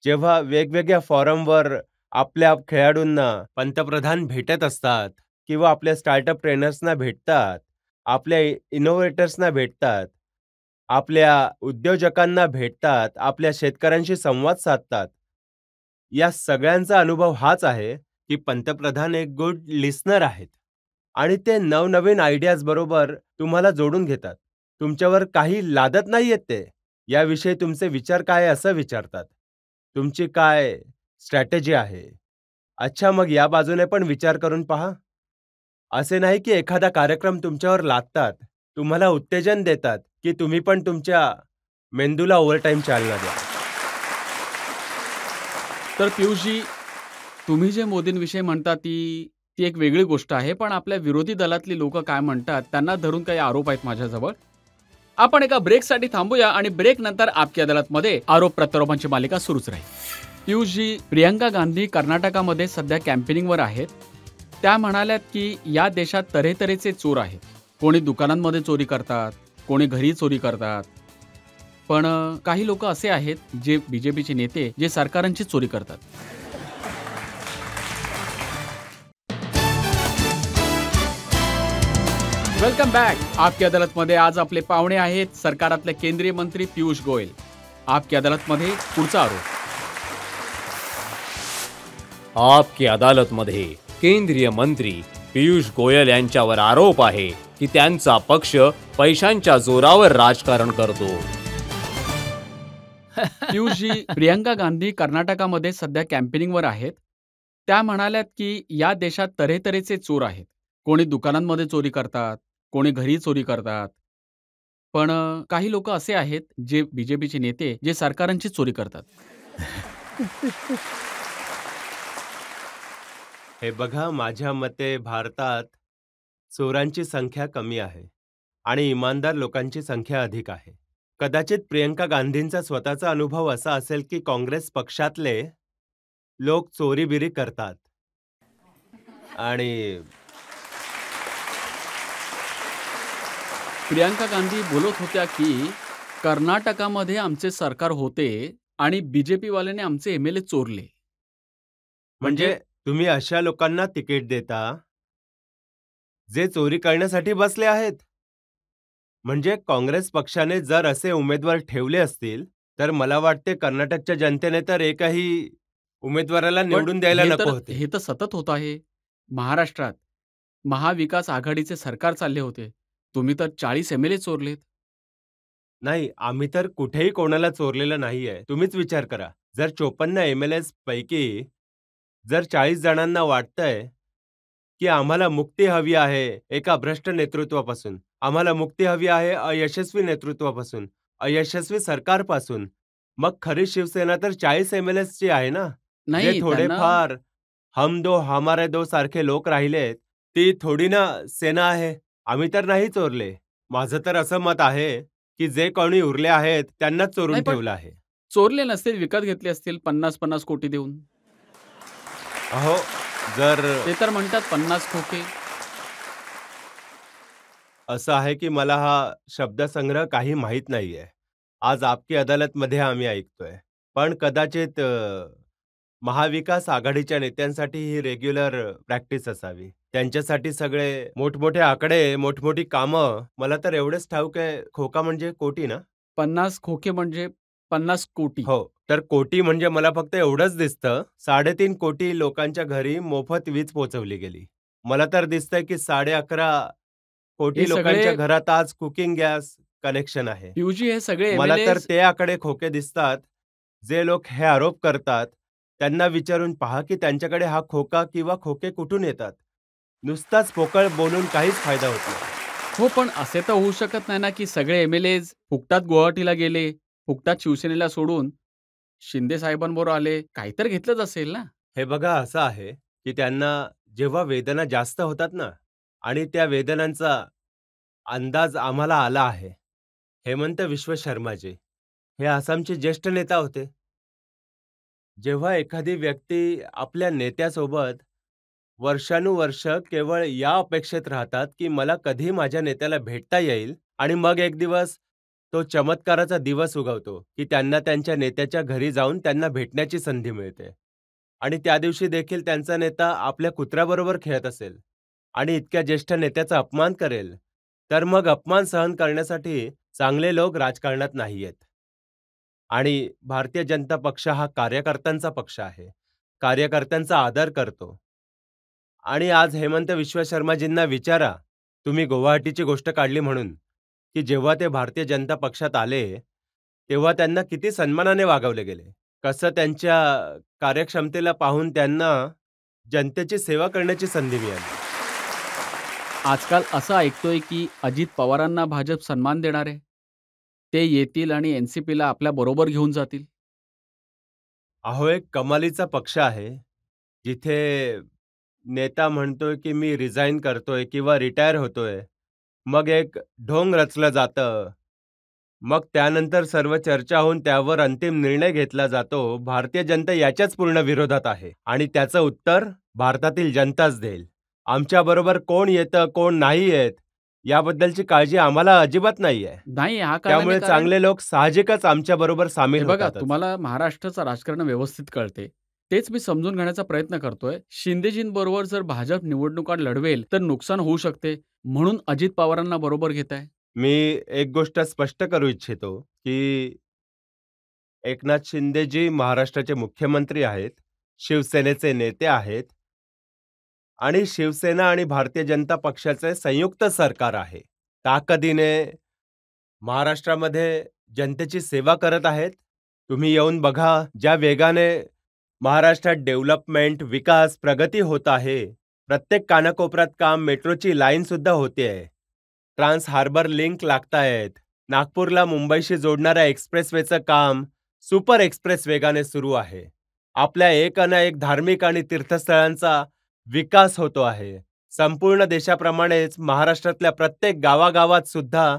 जेव्हा वेगवेगळ्या फॉरमवर आपल्या खेळाडूंना पंतप्रधान भेटत असतात किंवा आपल्या स्टार्टअप ट्रेनर्सना भेटतात, आपल्या इनोव्हेटर्सना भेटतात, आपल्या उद्योजकांना भेटतात, आपल्या शेतकऱ्यांशी संवाद साधतात, या सगळ्यांचा अनुभव हाच आहे की पंतप्रधान एक गुड लिस्नर आहेत. आणि ते नवनवीन आयडियाज बरोबर तुम्हाला जोडून घेतात. तुमच्यावर काही लादत नाहीयेत ते. याविषयी तुमचे विचार काय आहे असं विचारतात. तुमची काय स्ट्रॅटेजी आहे? अच्छा, मग या बाजूने पण विचार करून पहा. असे नाही की एखादा कार्यक्रम तुमच्यावर लादतात, तुम्हाला उत्तेजन देतात की तुम्ही पण तुमच्या मेंदूला ओव्हरटाईम चालना द्या. तर पियुषजी, तुम्ही जे मोदींविषयी म्हणता ती एक वेगळी गोष्ट आहे. पण आपल्या विरोधी दलातली लोक काय म्हणतात, त्यांना धरून काही आरोप आहेत माझ्याजवळ. आपण एका ब्रेकसाठी थांबूया आणि ब्रेक नंतर आपकी अदालतमध्ये आरोप प्रत्यारोपांची मालिका सुरूच राहील. पियुषजी, प्रियंका गांधी कर्नाटकामध्ये सध्या कॅम्पेनिंगवर आहेत. त्या म्हणाल्यात की या देशात तऱ्हेतऱ्हेचे चोर आहेत. कोणी दुकानांमध्ये चोरी करतात, कोणी घरी चोरी करतात. पण काही लोक असे आहेत जे बीजेपीचे नेते, जे सरकारांची चोरी करतात. Welcome back. आपकी अदालतमध्ये आज आपले पाहुणे आहेत सरकारातले केंद्रीय मंत्री पियुष गोयल. आपकी अदालतमध्ये पुढचा आरोप. आपकी अदालतमध्ये केंद्रीय मंत्री पियुष गोयल यांच्यावर आरोप आहे की त्यांचा पक्ष पैशांच्या जोरावर राजकारण करतो. पियुषजी, प्रियंका गांधी कर्नाटकामध्ये सध्या कॅम्पेनिंगवर आहेत. त्या म्हणाल्यात की या देशात तऱ्हेतऱ्हेचे चोर आहेत. कोणी दुकानांमध्ये चोरी करतात, कोणी घरी चोरी करतात. पण काही लोक असे आहेत जे बीजेपीचे नेते जे सरकारांची चोरी करतात. हे बघा, माझ्या मते भारतात चोरांची संख्या कमी आहे आणि इमानदार लोकांची संख्या अधिक आहे. कदाचित प्रियंका गांधींचा स्वतःचा अनुभव असा असेल की काँग्रेस पक्षातले लोक चोरीबिरी करतात आणि प्रियंका गांधी बोलत होत्या की कर्नाटकामध्ये आमचे सरकार होते आणि बीजेपी वाल्याने आमचे एमएलए चोरले. म्हणजे तुम्ही अशा लोकांना तिकीट देता जे चोरी करण्यासाठी बसले आहेत. म्हणजे काँग्रेस पक्षाने जर असे उमेदवार ठेवले असतील तर मला वाटते कर्नाटकच्या जनतेने तर एकही उमेदवाराला पण निवडून द्यायला हे नको तर होते. हे तर सतत होत आहे. महाराष्ट्रात महाविकास आघाडीचे सरकार चालले होते. तुम्ही तर 40 एमएलए चोरलेत. नाही, आम्ही तर कुठेही कोणाला चोरलेलं नाहीये. तुम्हीच विचार करा, जर 54 एमएलएस पैकी जर 40 जणांना वाटतंय की आम्हाला मुक्ती हवी आहे एका भ्रष्ट नेतृत्वापासून, आम्हाला मुक्ती हवी आहे अयशस्वी नेतृत्वापासून, अयशस्वी सरकारपासून, मग खरी शिवसेना तर 40 एमएलएसची आहे ना. जे नाही, त्यांना थोडेफार हम दो हमारे दो सारखे लोक राहिलेत, ती थोडी ना सेना आहे. आम्ही तर नाही चोरले. माझं तर असं मत आहे की जे कोणी उरले आहेत त्यांनाच नाही, चोरून पण ठेवलं आहे. चोरले नसतील, विकत घेतले असतील 50-50 कोटी देऊन. अहो, जर ते तर म्हणतात 50 खोके. असं आहे की मला हा शब्दसंग्रह काही माहीत नाहीये. आज आपकी अदालतमध्ये आम्ही ऐकतोय. पण कदाचित महाविकास आघाडीच्या नेत्यांसाठी ही रेग्युलर प्रॅक्टिस असावी. त्यांच्यासाठी सगळे मोठमोठे आकडे, मोठमोठी कामं. मला तर एवढेच ठाऊक आहे, खोका म्हणजे कोटी ना? 50 खोके म्हणजे 50 कोटी. हो. तर कोटी म्हणजे मला फक्त एवढंच दिसतं, 3.5 कोटी लोकांच्या घरी मोफत वीज पोहोचवली गेली. मला तर दिसतंय की 11.5 कोटी हे लोकांच्या सगळे घरात आज कुकिंग गॅस कनेक्शन आहे. पियुजी, हे सगळे मला तर एमएलएज ते आकडे खोके दिसतात. जे लोक हे आरोप करतात, त्यांना विचारून पहा की त्यांच्याकडे हा खोका किंवा खोके कुठून येतात. नुसताच पोकळ बोलून काहीच फायदा होत नाही. हो, पण असे तर होऊ शकत नाही ना की सगळे एमएलएज फुकटात गुवाहाटीला गेले, फुकटात शिवसेनेला सोडून शिंदे साहेबांबरोबर आले. काहीतरी घेतलंच असेल ना. हे बघा, असं आहे की त्यांना जेव्हा वेदना जास्त होतात ना आणि त्या वेदनांचा अंदाज आम्हाला आला आहे. हेमंत विश्व शर्माजी हे आसामचे ज्येष्ठ नेता होते. जेव्हा एखादी व्यक्ती आपल्या नेत्यासोबत वर्षानुवर्ष केवळ या अपेक्षेत राहतात की मला कधी माझ्या नेत्याला भेटता येईल आणि मग एक दिवस तो चमत्काराचा दिवस उगवतो की त्यांना त्यांच्या नेत्याच्या घरी जाऊन त्यांना भेटण्याची संधी मिळते आणि त्या दिवशी देखील त्यांचा नेता आपल्या कुत्र्याबरोबर खेळत असेल आणि इतक्या ज्येष्ठ नेत्याचा अपमान करेल, तर मग अपमान सहन करण्यासाठी चांगले लोक राजकारणात नाहीयेत. आणि भारतीय जनता पक्ष हा कार्यकर्त्यांचा पक्ष आहे. कार्यकर्त्यांचा आदर करतो. आणि आज हेमंत विश्व शर्माजींना विचारा, तुम्ही गुवाहाटीची गोष्ट काढली म्हणून, की जेव्हा ते भारतीय जनता पक्षात आले, तेव्हा त्यांना किती सन्मानाने वागवले गेले. कसं त्यांच्या कार्यक्षमतेला पाहून त्यांना जनतेची सेवा करण्याची संधी मिळाली. आजकाल असं ऐकतोय की अजित पवारांना भाजप सन्मान देणार आहे. ते येतील आणि एनसीपीला आपल्या बरोबर घेऊन जातील. अहो, एक कमालीचा पक्ष आहे, जिथे नेता म्हणतोय की मी रिझाइन करतोय किंवा रिटायर होतोय. मग एक ढोंग रचलं जातं. मग त्यानंतर सर्व चर्चा होऊन त्यावर अंतिम निर्णय घेतला जातो. भारतीय जनता याच्याच पूर्ण विरोधात आहे आणि त्याचं उत्तर भारतातील जनताच देईल. आमच्याबरोबर कोण येतं, कोण नाही येत, याबद्दलची काळजी आम्हाला अजिबात नाहीये. नाही, हा त्यामुळे कारण चांगले लोक साहजिकच आमच्याबरोबर हे सामील बघा, होतातच. तुम्हाला महाराष्ट्राचं राजकारण व्यवस्थित कळते. तेच मी समजून घेण्याचा प्रयत्न करतोय. शिंदेजींबरोबर जर भाजप निवडणुका लढवेल तर नुकसान होऊ शकते. म्हणून अजित पवारांना बरोबर घेताय. मी एक गोष्ट स्पष्ट करू इच्छितो, की एकनाथ शिंदेजी महाराष्ट्राचे मुख्यमंत्री आहेत, शिवसेनेचे नेते आहेत आणि शिवसेना आणि भारतीय जनता पक्षाचे संयुक्त सरकार आहे. ताकदीने महाराष्ट्रामध्ये जनतेची सेवा करत आहेत. तुम्ही येऊन बघा, ज्या वेगाने महाराष्ट्रात डेव्हलपमेंट, विकास, प्रगती होत आहे. प्रत्येक कानाकोपऱ्यात काम, मेट्रोची लाईन सुद्धा होतेय. ट्रान्स हार्बर लिंक लागतायत. नागपूरला मुंबईशी जोडणाऱ्या एक्सप्रेसवेचं काम सुपर एक्सप्रेस वेगाने सुरू आहे. आपल्या एक अन एक धार्मिक आणि तीर्थस्थळांचा विकास होतो आहे. संपूर्ण देशाप्रमाणेच महाराष्ट्रातल्या प्रत्येक गावागावात सुद्धा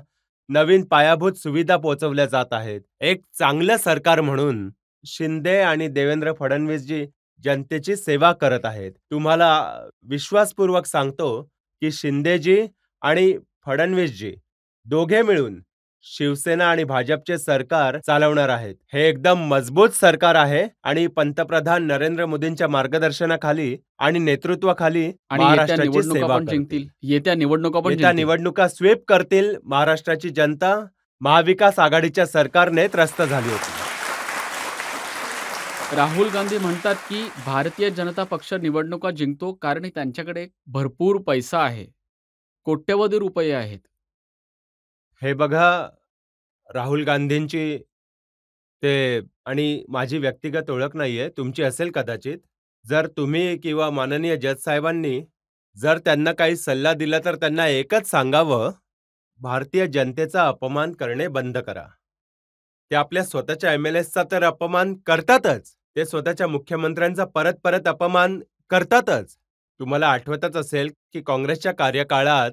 नवीन पायाभूत सुविधा पोहोचवल्या जात आहेत. एक चांगलं सरकार म्हणून शिंदे आणि देवेंद्र फडणवीसजी जनतेची सेवा करत आहेत. तुम्हाला विश्वासपूर्वक सांगतो की शिंदेजी आणि फडणवीसजी दोघे मिळून शिवसेना आणि भाजपचे सरकार चालवणार आहेत. हे एकदम मजबूत सरकार आहे आणि पंतप्रधान नरेंद्र मोदींच्या मार्गदर्शनाखाली आणि नेतृत्वाखाली आणि महाराष्ट्राची सेवा करतील. येत्या निवडणुका निवडणुका स्वीप करतील. महाराष्ट्राची जनता महाविकास आघाडीच्या सरकारने त्रस्त झाली होती. राहुल गांधी म्हणतात की भारतीय जनता पक्ष निवडणुका जिंकतो कारण त्यांच्याकडे भरपूर पैसा आहे, कोट्यवधी रुपये आहेत. हे बघा, राहुल गांधींची ते आणि माझी व्यक्तिगत ओळख नाहीये, तुमची असेल कदाचित. जर तुम्ही किंवा माननीय जज साहेबांनी जर त्यांना काही सल्ला दिला तर त्यांना एकच सांगावं, भारतीय जनतेचा अपमान करणे बंद करा. ते आपल्या स्वतःच्या एमएलएसचा तर अपमान करतातच, ते स्वतःच्या मुख्यमंत्र्यांचा परत परत अपमान करतातच. तुम्हाला आठवतच असेल की काँग्रेसच्या कार्यकाळात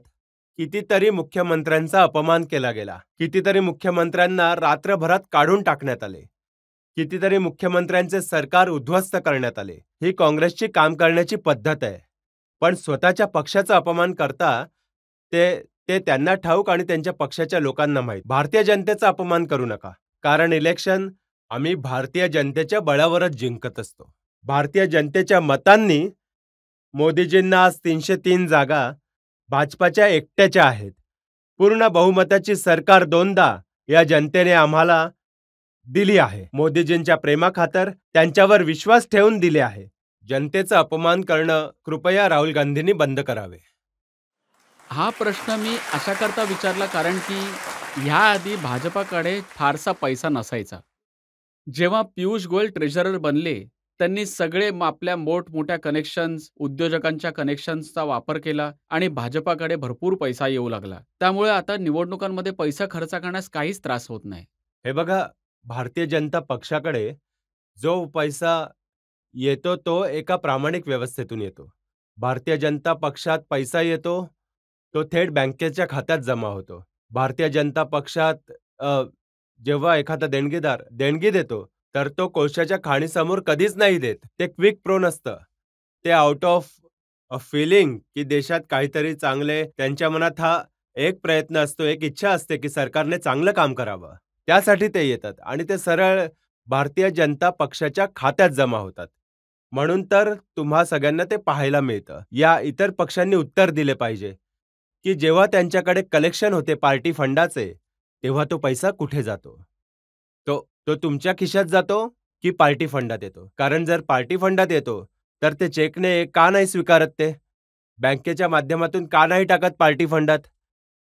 कितीतरी मुख्यमंत्र्यांचा अपमान केला गेला. कितीतरी मुख्यमंत्र्यांना रात्रभरात काढून टाकण्यात आले. कितीतरी मुख्यमंत्र्यांचे सरकार उद्ध्वस्त करण्यात आले. ही काँग्रेसची काम करण्याची पद्धत आहे. पण स्वतःच्या पक्षाचा अपमान करता ते त्यांना ठाऊक आणि त्यांच्या पक्षाच्या लोकांना माहीत. भारतीय जनतेचा अपमान करू नका, कारण इलेक्शन आम्ही भारतीय जनतेच्या बळावरच जिंकत असतो. भारतीय जनतेच्या मतांनी मोदीजींना आज 303 जागा भाजपाच्या एकट्याच्या आहेत. पूर्ण बहुमताची सरकार दोनदा या जनतेने आम्हाला दिली आहे. मोदीजींच्या प्रेमाखातर त्यांच्यावर विश्वास ठेवून दिले आहे. जनतेचा अपमान करणं कृपया राहुल गांधींनी बंद करावे. हा प्रश्न मी अशा करता विचारला कारण की ह्याआधी भाजपाकडे फारसा पैसा नसायचा. जेव्हा पियुष गोयल ट्रेझरर बनले, त्यांनी सगळे आपल्या मोठमोठ्या कनेक्शन्स, उद्योजकांच्या कनेक्शन्सचा वापर केला आणि भाजपाकडे भरपूर पैसा येऊ लागला. त्यामुळे आता निवडणुकांमध्ये पैसा खर्च करण्यास काहीच त्रास होत नाही. हे बघा, भारतीय जनता पक्षाकडे जो पैसा येतो तो एका प्रामाणिक व्यवस्थेतून येतो. भारतीय जनता पक्षात पैसा येतो तो थेट बँकेच्या खात्यात जमा होतो. भारतीय जनता पक्षात जेव्हा एखादा देणगीदार देणगी देतो तर तो कोळशाच्या खाणीसमोर कधीच नाही देत. ते क्विक प्रो नसतं. ते आउट ऑफ अ फिलिंग की देशात काहीतरी चांगले, त्यांच्या मनात हा एक प्रयत्न असतो, एक इच्छा असते की सरकारने चांगलं काम करावं. त्यासाठी ते येतात आणि ते सरळ भारतीय जनता पक्षाच्या खात्यात जमा होतात. म्हणून तर तुम्हा सगळ्यांना ते पाहायला मिळतं. या इतर पक्षांनी उत्तर दिले पाहिजे की जेव्हा त्यांच्याकडे कलेक्शन होते पार्टी फंडाचे, तेव्हा तो पैसा कुठे जातो? तो तुमच्या खिशात जातो की पार्टी फंडात येतो? कारण जर पार्टी फंडात येतो तर ते चेकने का नाही स्वीकारत? ते बँकेच्या माध्यमातून का नाही टाकत पार्टी फंडात?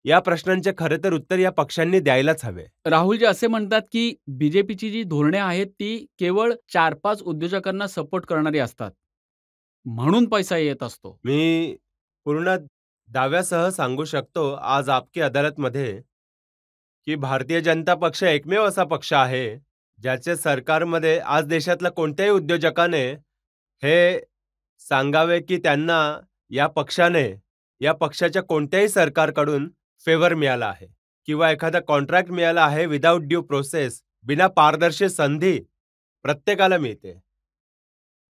या प्रश्नांचे खरे तर उत्तर या पक्षांनी द्यायलाच हवे. राहुलजी असे म्हणतात की बीजेपीची जी धोरणे आहेत ती केवळ 4-5 उद्योजकांना सपोर्ट करणारी असतात, म्हणून पैसा येत असतो. मी पूर्ण दाव्यासह सांगू शकतो आज आपकी अदालतमध्ये की भारतीय जनता पक्ष एकमेव असा पक्ष आहे ज्याचे सरकारमध्ये आज देशातल्या कोणत्याही उद्योजकाने हे सांगावे की त्यांना या पक्षाच्या कोणत्याही सरकारकडून फेवर मिळाला आहे किंवा एखादा कॉन्ट्रॅक्ट मिळाला आहे विदाउट ड्यू प्रोसेस, बिना पारदर्शी संधी प्रत्येकाला मिळते.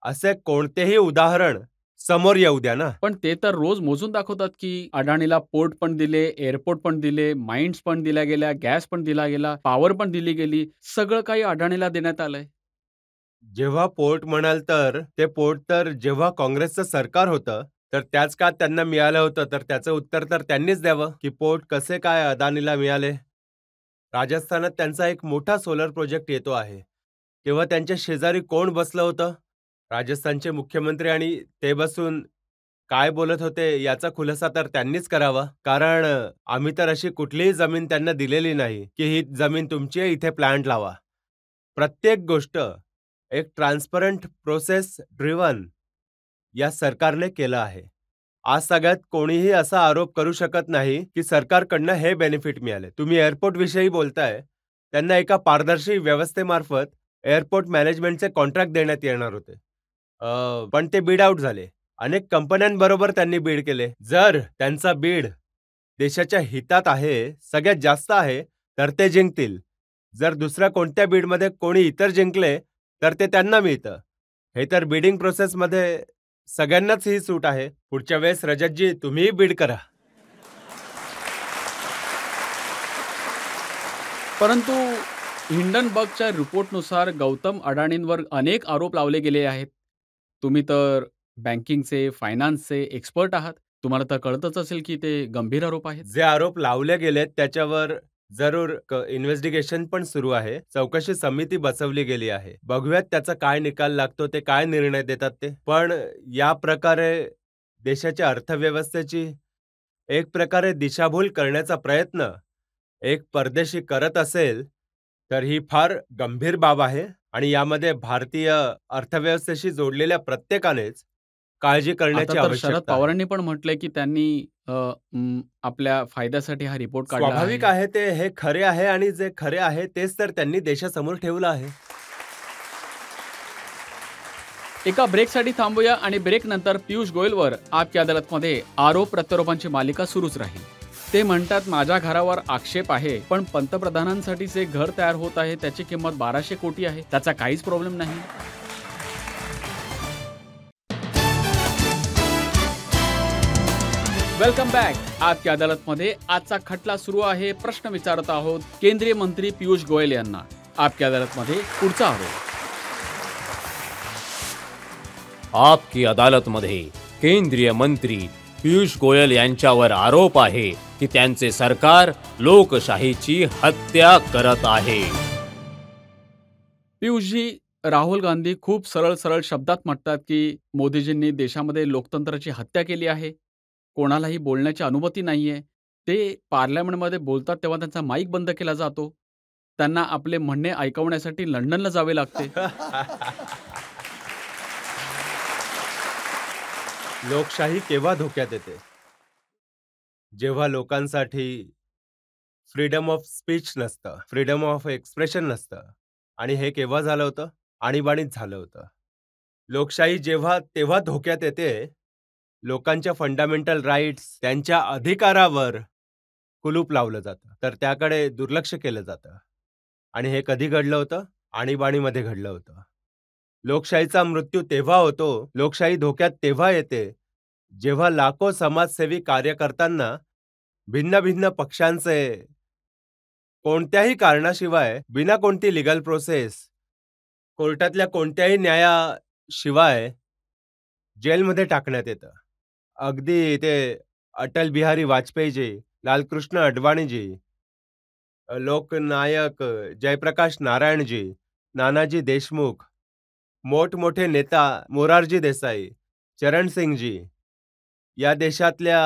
असे कोणतेही उदाहरण समोर येऊ द्या ना. पण ते तर रोज मोजून दाखवतात की अडाणीला पोर्ट पण दिले, एअरपोर्ट पण दिले, माइन्स पण दिल्या गेल्या, गॅस पण दिला गेला, पॉवर पण दिली गेली, सगळं काही अडाणीला देण्यात आलंय. जेव्हा पोर्ट म्हणाल तर ते पोर्ट तर जेव्हा काँग्रेसचं सरकार होतं तर त्याच का त्यांना मिळालं होतं, तर त्याचं उत्तर तर त्यांनीच द्यावं की पोर्ट कसे काय अदानीला मिळाले. राजस्थानात त्यांचा एक मोठा सोलर प्रोजेक्ट येतो आहे. तेव्हा त्यांच्या शेजारी कोण बसलं होतं? राजस्थानचे मुख्यमंत्री. आणि ते बसून काय बोलत होते याचा खुलासा तर त्यांनीच करावा. कारण आम्ही तर अशी कुठलीही जमीन त्यांना दिलेली नाही की ही जमीन तुमची आहे, इथे प्लांट लावा. प्रत्येक गोष्ट एक ट्रान्सपरंट प्रोसेस ड्रिव्हन या सरकारने केलं आहे. आज सगळ्यात कोणीही असा आरोप करू शकत नाही की सरकारकडनं हे बेनिफिट मिळाले. तुम्ही एअरपोर्ट विषयी बोलताय, त्यांना एका पारदर्शी व्यवस्थेमार्फत एअरपोर्ट मॅनेजमेंटचे कॉन्ट्रॅक्ट देण्यात येणार होते. पण ते बीड आउट झाले. अनेक कंपन्यांबरोबर त्यांनी बीड केले. जर त्यांचा बीड देशाच्या हितात आहे, सगळ्यात जास्त आहे, तर ते जिंकतील. जर दुसऱ्या कोणत्या बीडमध्ये कोणी इतर जिंकले तर ते त्यांना मिळतं. हे तर बिडिंग प्रोसेसमध्ये सगळ्यांनाच ही सूट आहे. पुढच्या वेळेस रजतजी तुम्हीही बीड करा. परंतु हिंडनबर्गच्या रिपोर्टनुसार गौतम अडाणींवर अनेक आरोप लावले गेले आहेत. तुम्ही तर बँकिंगचे, फायनान्सचे एक्सपर्ट आहात. तुम्हाला तर कळतच असेल की ते गंभीर आरोप आहेत. जे आरोप लावले गेलेत त्याच्यावर जरूर इन्व्हेस्टिगेशन पण सुरू आहे. चौकशी समिती बसवली गेली आहे. बघूयात त्याचा काय निकाल लागतो, ते काय निर्णय देतात ते. पण या प्रकारे देशाच्या अर्थव्यवस्थेची एक प्रकारे दिशाभूल करण्याचा प्रयत्न एक परदेशी करत असेल तर ही फार गंभीर बाब आहे. आणि यामध्ये भारतीय अर्थव्यवस्थेशी जोडलेल्या प्रत्येकानेच काळजी आता करण्याची तर शरद आवश्यकता आहे. पवारांनी पण म्हटलंय की त्यांनी आपल्या फायद्यासाठी हा रिपोर्ट काढला स्वाभाविक आहे. आहे ते. हे खरे आहे आणि जे खरे आहे तेच तर त्यांनी देशासमोर ठेवलं आहे. एका ब्रेकसाठी थांबूया आणि ब्रेक नंतर पियुष गोयलवर आपकी अदालतमध्ये आरोप प्रत्यारोपांची मालिका सुरूच राहील. ते म्हणतात माझ्या घरावर आक्षेप आहे, पण पंतप्रधानांसाठी जे घर तयार होत आहे त्याची किंमत 1200 कोटी आहे, त्याचा काहीच प्रॉब्लेम नाही. Welcome back. आपकी अदालतमध्ये आजचा खटला सुरू आहे. प्रश्न विचारत आहोत केंद्रीय मंत्री पियुष गोयल यांना. आपकी अदालतमध्ये पुढचा आरोप. आपकी अदालतमध्ये केंद्रीय मंत्री पियुष गोयल यांच्यावर आरोप आहे की त्यांचे सरकार लोकशाहीची हत्या करत आहे. पियुषजी, राहुल गांधी खूप सरळ सरळ शब्दात म्हणतात की मोदीजींनी देशामध्ये लोकतंत्राची हत्या केली आहे. कोणालाही बोलण्याची अनुमती नाहीये. ते पार्लमेंटमध्ये बोलतात तेव्हा त्यांचा माईक बंद केला जातो. त्यांना आपले म्हणणे ऐकवण्यासाठी लंडनला जावे लागते. लोकशाही केव्हा धोक्यात येते? जेव्हा लोकांसाठी फ्रीडम ऑफ स्पीच नसतं, फ्रीडम ऑफ एक्सप्रेशन नसतं. आणि हे केव्हा झालं होतं? आणीबाणीत झालं होतं. लोकशाही जेव्हा तेव्हा धोक्यात येते, लोकांच्या फंडामेंटल राईट्स, त्यांच्या अधिकारावर कुलूप लावलं जातं, तर त्याकडे दुर्लक्ष केलं जातं. आणि हे कधी घडलं होतं? आणीबाणीमध्ये घडलं होतं. लोकशाहीचा मृत्यू तेव्हा होतो, लोकशाही धोक्यात तेव्हा येते, जेव्हा लाखो समाजसेवी कार्यकर्त्यांना भिन्न भिन्न पक्षांचे कोणत्याही कारणाशिवाय, बिना कोणती लिगल प्रोसेस, कोर्टातल्या कोणत्याही न्यायाशिवाय जेलमध्ये टाकण्यात येतं. अगदी ते अटल बिहारी वाजपेयीजी, लालकृष्ण अडवाणीजी, लोकनायक जयप्रकाश नारायणजी, नानाजी देशमुख, मोठमोठे नेता मोरारजी देसाई, चरणसिंगजी, या देशातल्या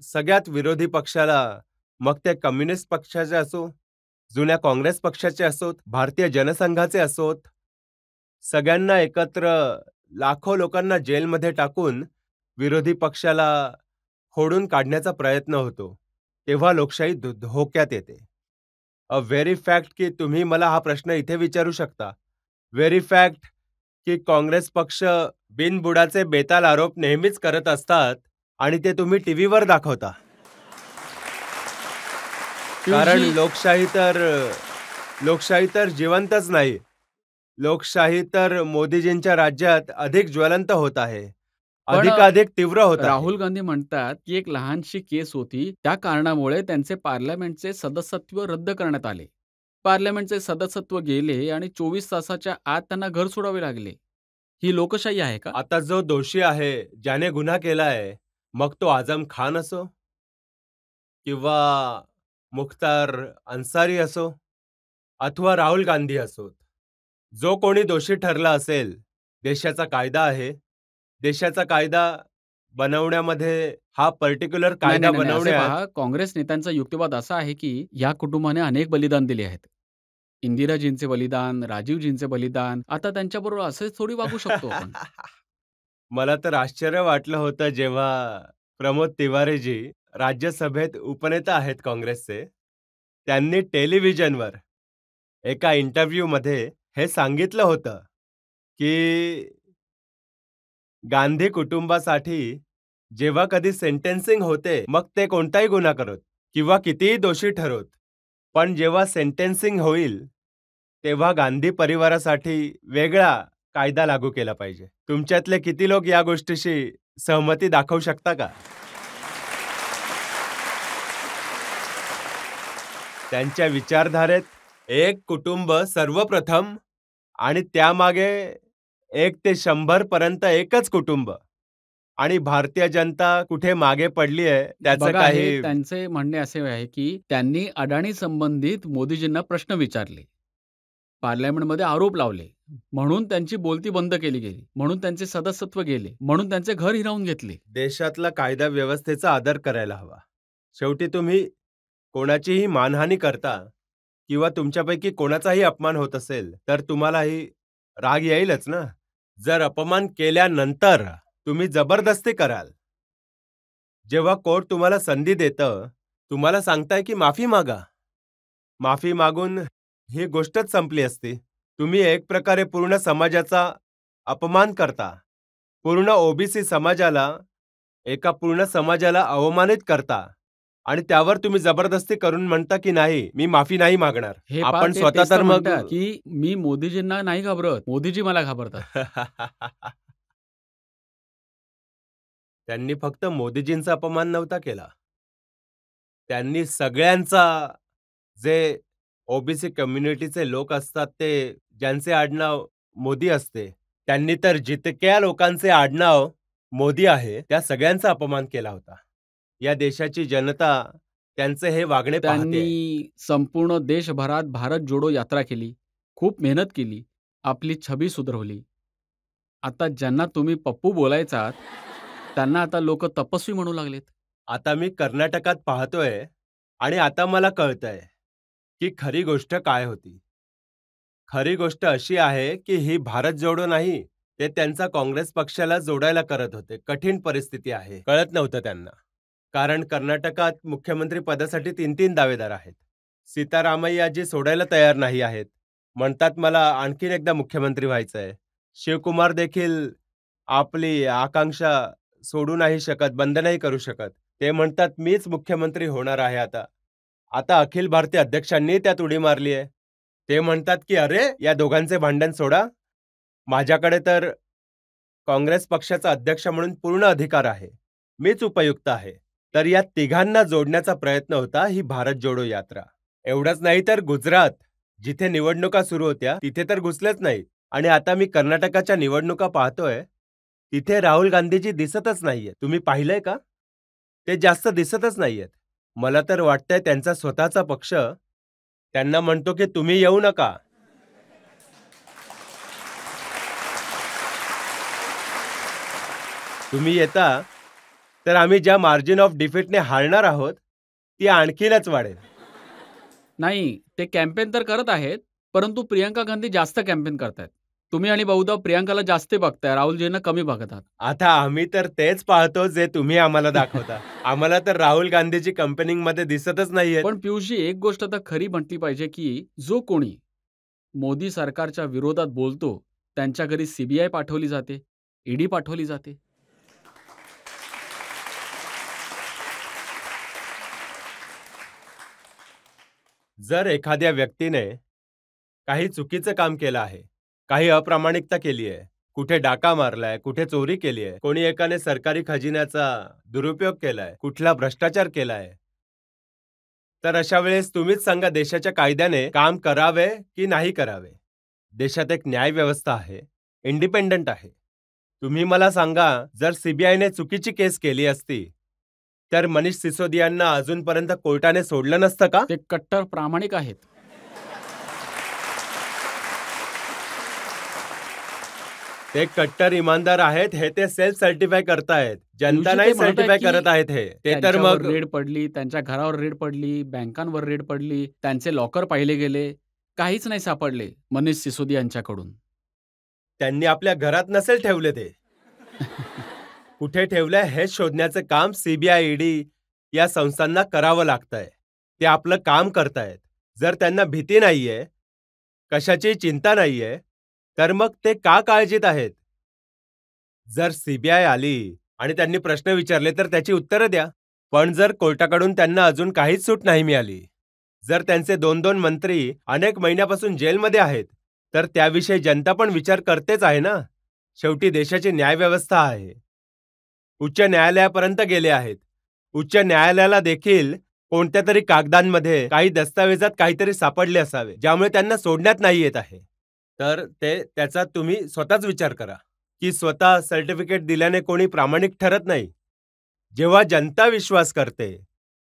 सगळ्यात विरोधी पक्षाला, मग ते कम्युनिस्ट पक्षाचे असो, जुन्या काँग्रेस पक्षाचे असोत, भारतीय जनसंघाचे असोत, सगळ्यांना एकत्र लाखो लोकांना जेलमध्ये टाकून विरोधी पक्षाला फोडून काढण्याचा प्रयत्न होतो. तेव्हा लोकशाही धोक्यात येते. अ व्हेरी फॅक्ट की तुम्ही मला हा प्रश्न इथे विचारू शकता. व्हेरी फॅक्ट की काँग्रेस पक्ष बिनबुडाचे बेताल आरोप नेहमीच करत असतात आणि ते तुम्ही टीव्हीवर दाखवता. कारण पियुषजी, लोकशाही तर जिवंतच नाही. लोकशाही तर मोदीजींच्या राज्यात अधिक ज्वलंत होत आहे, पण अधिकाधिक तीव्र होत आहे. राहुल गांधी म्हणतात की एक लहानशी केस होती, त्या कारणामुळे त्यांचे पार्लमेंटचे सदस्यत्व रद्द करण्यात आले. पार्लमेंटचे सदस्यत्व गेले आणि 24 तासाच्या आत त्यांना घर सोडावे लागले. ही लोकशाही आहे का? आता जो दोषी आहे, ज्याने गुन्हा केलाय, मग तो आझम खान असो किंवा मुख्तार अन्सारी असो अथवा राहुल गांधी असोत, जो कोणी दोषी ठरला असेल, देशाचा कायदा आहे. देशाचा कायदा बनवण्यामध्ये हा पर्टिक्युलर नाही, कायदा नाही, नाही, नाही. असे बनवण्यात पहा, काँग्रेस नेत्यांचा युक्तिवाद असा आहे, की या कुटुंबाने अनेक बलिदान दिले आहेत. इंदिराजींचे बलिदान, राजीवजींचे बलिदान. आता त्यांच्याबरोबर असेच थोडी वागू शकतो आपण. मला तर आश्चर्य वाटलं होतं जेव्हा प्रमोद तिवारीजी राज्यसभेत उपनेता आहेत काँग्रेसचे. त्यांनी टेलिव्हिजनवर एका इंटरव्ह्यूमध्ये हे सांगितलं होतं, की गांधी कुटुंबासाठी जेव्हा कधी सेंटेन्सिंग होते, मग ते कोणताही गुन्हा करोत किंवा कितीही दोषी ठरोत. पण जेव्हा सेंटेन्सिंग होईल, तेव्हा गांधी परिवारासाठी वेगळा कायदा लागू केला पाहिजे. तुमच्यातले किती लोक या गोष्टीशी सहमती दाखवू शकता का? त्यांच्या विचारधारेत एक कुटुंब सर्वप्रथम आणि त्यामागे 1 ते 100 पर्यंत एकच कुटुंब आणि भारतीय जनता कुठे मागे पडली आहे त्याचं बघा, हे काही त्यांचे म्हणणे असे आहे, की त्यांनी अडाणी संबंधित मोदीजींना प्रश्न विचारले. पार्लमेंटमध्ये आरोप लावले. म्हणून त्यांची बोलती बंद केली गेली. म्हणून त्यांचे सदस्यत्व गेले. म्हणून त्यांचे घर हिरावून घेतले. देशातला कायदा व्यवस्थेचा आदर करायला हवा. शेवटी तुम्ही कोणाचीही मानहानी करता किंवा तुमच्यापैकी कोणाचाही अपमान होत असेल तर तुम्हालाही राग येईलच ना. जर अपमान केल्यानंतर तुम्ही जबरदस्ती कराल, जेव्हा कोर्ट तुम्हाला संधी देतं, तुम्हाला सांगताय की माफी मागा. माफी मागून ही गोष्टच संपली असती. तुम्ही एक प्रकारे पूर्ण समाजाचा अपमान करता. पूर्ण ओबीसी समाजाला, एका पूर्ण समाजाला अवमानित करता आणि त्यावर तुम्ही जबरदस्ती करून म्हणता की नाही, मी माफी नाही मागणार. हे पहा, आपण ते स्वतः तेच तर तर मग म्हणतात, की मी मोदीजींना नाही घाबरत. मोदीजी मला घाबरतात. त्यांनी फक्त मोदीजींचा अपमान नव्हता केला. त्यांनी सगळ्यांचा, जे ओबीसी कम्युनिटीचे लोक असतात ते ज्यांचे आडनाव मोदी असते, त्यांनी तर जितक्या लोकांचे आडनाव मोदी आहे त्या सगळ्यांचा अपमान केला होता. या देशाची जनता त्यांचे हे वागणे पाहते. त्यांनी संपूर्ण देशभरात भारत जोडो यात्रा केली. खूप मेहनत केली. आपली छबी सुधारवली. आता ज्यांना तुम्ही पप्पू बोलायचात, त्यांना आता लोक तपस्वी म्हणू लागलेत. आता मी कर्नाटकात पाहतोय आणि आता मला कळतंय की खरी गोष्ट काय होती. खरी गोष्ट अशी आहे की ही भारत जोडो नाही, ते त्यांचा काँग्रेस पक्षाला जोडायला करत होते. कठीण परिस्थिती आहे. कळत नव्हतं त्यांना. कारण कर्नाटकात मुख्यमंत्री पदासाठी 3-3 दावेदार आहेत. सीतारामय्याजी सोडायला तयार नाही आहेत. म्हणतात मला आणखीन एकदा मुख्यमंत्री व्हायचंय. शिवकुमार देखील आपली आकांक्षा सोडू नाही शकत, बंद नाही करू शकत. ते म्हणतात मीच मुख्यमंत्री होणार आहे आता. आता अखिल भारतीय अध्यक्षांनी त्यात उडी मारली आहे. ते म्हणतात की अरे, या दोघांचे भांडण सोडा. माझ्याकडे तर काँग्रेस पक्षाचा अध्यक्ष म्हणून पूर्ण अधिकार आहे. मीच उपयुक्त आहे. तर या तिघांना जोडण्याचा प्रयत्न होता ही भारत जोडो यात्रा. एवढंच नाही तर गुजरात, जिथे निवडणुका सुरू होत्या तिथे तर घुसलेच नाही. आणि आता मी कर्नाटकाच्या निवडणुका पाहतोय, तिथे राहुल गांधीजी दिसतच नाहीये. तुम्ही पाहिलंय का? ते जास्त दिसतच नाहीयेत. मला तर वाटतंय त्यांचा स्वतःचा पक्ष त्यांना म्हणतो की तुम्ही येऊ नका. तुम्ही येता तर आम्ही ज्या मार्जिन ऑफ डिफीटने हारणार आहोत ती आणखीनच वाढेल. नाही, ते कॅम्पेन तर करत आहेत, परंतु प्रियंका गांधी जास्त कॅम्पेन करतायत. तुम्ही आणि बहुधा प्रियंकाला जास्त बघताय, राहुलजींना कमी बघतात. आता आम्ही तर तेच पाहतो जे तुम्ही आम्हाला दाखवता. आम्हाला तर राहुल गांधीची कंपेनिंगमध्ये दिसतच नाहीये. पण पियुषजी, एक गोष्ट तर खरी म्हटली पाहिजे, की जो कोणी मोदी सरकारच्या विरोधात बोलतो, त्यांच्या घरी सीबीआय पाठवली जाते, ईडी पाठवली जाते. जर एखाद्या व्यक्तीने काही चुकीचं काम केलं आहे, काही अप्रामाणिकता केली आहे, कुठे डाका मारलाय, कुठे चोरी केली आहे, कोणी एकाने सरकारी खजिन्याचा दुरुपयोग केलाय, कुठला भ्रष्टाचार केलाय, तर अशा वेळेस तुम्हीच सांगा देशाच्या कायद्याने काम करावे की नाही करावे. देशात एक न्याय व्यवस्था आहे, इंडिपेंडंट आहे. तुम्ही मला सांगा, जर सीबीआयने चुकीची केस केली असती तर मनीष सिसोदियांना अजूनपर्यंत कोर्टाने सोडलं नसतं का? ते कट्टर प्रामाणिक आहेत. ते कट्टर इमानदार आहेत हे ते सेल्फ सर्टिफाय करतायत. जनता पियुषजी, नाही ते म्हणत आहेत सर्टिफाय की करत आहेत हे. ते तर त्यांच्यावर मग रेड पडली, त्यांच्या घरावर रेड पडली, बँकांवर रेड पडली, त्यांचे लॉकर पाहिले गेले, काहीच नाही सापडले मनीष सिसोदिया यांच्याकडून. त्यांनी आपल्या घरात नसेल ठेवले ते. कुठे ठेवलंय हे शोधण्याचं काम सीबीआय, ईडी या संस्थांना करावं लागतंय. ते आपलं काम करतायत. जर त्यांना भीती नाहीये, कशाची चिंता नाहीये, तर मग ते का काळजीत आहेत? जर सीबीआय आली आणि त्यांनी प्रश्न विचारले तर त्याची उत्तरं द्या. पण जर कोर्टाकडून त्यांना अजून काहीच सूट नाही मिळाली, जर त्यांचे 2-2 मंत्री अनेक महिन्यापासून जेलमध्ये आहेत, तर त्याविषयी जनता पण विचार करतेच आहे ना. शेवटी देशाची न्यायव्यवस्था आहे. उच्च न्यायालयापर्यंत गेले आहेत. उच्च न्यायालयाला देखील कोणत्या तरी कागदांमध्ये काही दस्तावेजात काहीतरी सापडले असावे, ज्यामुळे त्यांना सोडण्यात नाही येत आहे. तर त्याचा तुम्ही स्वतःच विचार करा की स्वतः सर्टिफिकेट दिल्याने कोणी प्रामाणिक ठरत नाही. जेव्हा जनता विश्वास करते,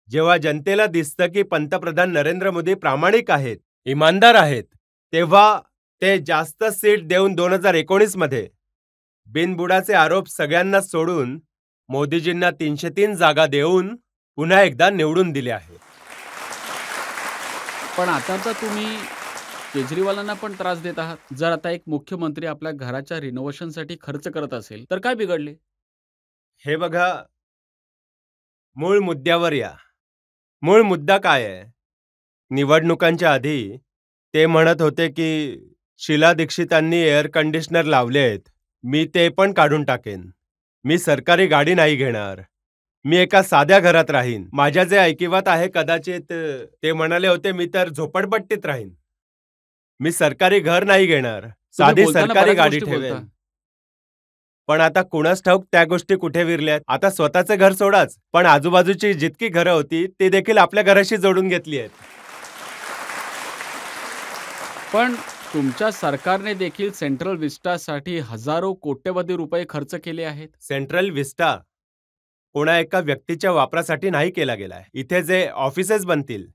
जेव्हा जनतेला दिसतं की पंतप्रधान नरेंद्र मोदी प्रामाणिक आहेत, इमानदार आहेत, तेव्हा ते जास्त सीट देऊन 2019 मध्ये बिनबुडाचे आरोप सगळ्यांना सोडून मोदीजींना 303 जागा देऊन पुन्हा एकदा निवडून दिले आहे. पण आता तर तुम्ही केजरीवालांना पण त्रास देत आहात. जर आता एक मुख्यमंत्री आपल्या घराच्या रिनोव्हेशनसाठी खर्च करत असेल तर काय बिघडले? हे बघा, मूळ मुद्द्यावर या. मूळ मुद्दा काय आहे? निवडणुकांच्या आधी ते म्हणत होते की शीला दीक्षितांनी एअर कंडिशनर लावले आहेत, मी ते पण काढून टाकेन. मी सरकारी गाडी नाही घेणार. मी एका साध्या घरात राहीन. माझ्या जे ऐकिवात आहे कदाचित ते म्हणाले होते मी तर झोपडपट्टीत राहीन. मी सरकारी घर नाही घेणार. साधी बोलताना सरकारी बऱ्याच गाडी गोष्टी ठेवेन. बोलता. पण आता कुणास ठाऊक त्या गोष्टी कुठे विरल्यात. आता स्वतःचं घर सोडाच, पण आजूबाजूची जितकी घरं होती ती देखील आपल्या घराशी जोडून घेतली आहेत. पण तुमच्या सरकारने देखील सेंट्रल विस्टासाठी हजारो कोट्यवधी रुपये खर्च केले आहेत. सेंट्रल विस्टा कोणा एका व्यक्तीच्या वापरासाठी नाही केला गेलाय. इथे जे ऑफिसेस बनतील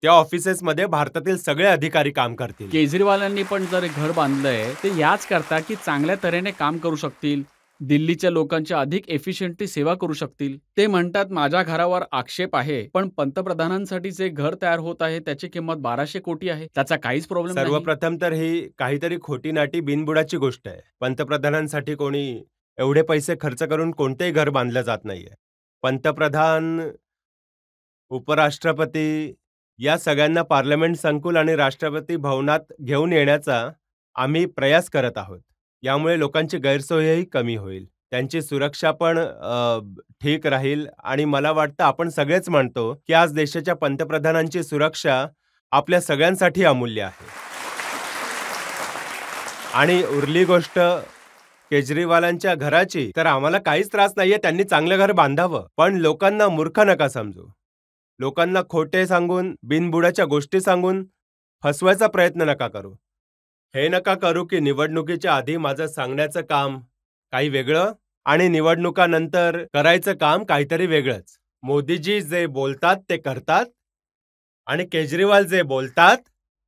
त्या ऑफिसेसमध्ये भारतातील सगळे अधिकारी काम करतील. केजरीवालांनी पण जर एक घर बांधलंय ते याच करता की चांगल्या तऱ्हेने काम करू शकतील, दिल्लीच्या लोकांची अधिक एफिशियंटली सेवा करू शकतील. ते म्हणतात माझ्या घरावर आक्षेप आहे, पण पंतप्रधानांसाठी जे घर तयार होत आहे त्याची किंमत 1200 कोटी आहे. त्याचा काहीच प्रॉब्लेम नाही. सर्वप्रथम तर ही काहीतरी खोटी नाटी बिनबुडाची गोष्ट आहे. पंतप्रधानांसाठी कोणी एवढे पैसे खर्च करून कोणतेही घर बांधलं जात नाहीये. पंतप्रधान, उपराष्ट्रपती या सगळ्यांना पार्लमेंट संकुल आणि राष्ट्रपती भवनात घेऊन येण्याचा आम्ही प्रयास करत आहोत. यामुळे लोकांची गैरसोयही कमी होईल, त्यांची सुरक्षा पण ठीक राहील. आणि मला वाटतं आपण सगळेच म्हणतो की आज देशाच्या पंतप्रधानांची सुरक्षा आपल्या सगळ्यांसाठी अमूल्य आहे. आणि उरली गोष्ट केजरीवालांच्या घराची, तर आम्हाला काहीच त्रास नाहीये, त्यांनी चांगलं घर बांधावं. पण लोकांना मूर्ख नका समजू. लोकांना खोटे सांगून, बिनबुडाच्या गोष्टी सांगून फसवायचा प्रयत्न नका करू. हे नका करू की निवडणुकीच्या आधी माझं सांगण्याचं काम काही वेगळं आणि निवडणुकानंतर करायचं काम काहीतरी वेगळंच. मोदीजी जे बोलतात ते करतात आणि केजरीवाल जे बोलतात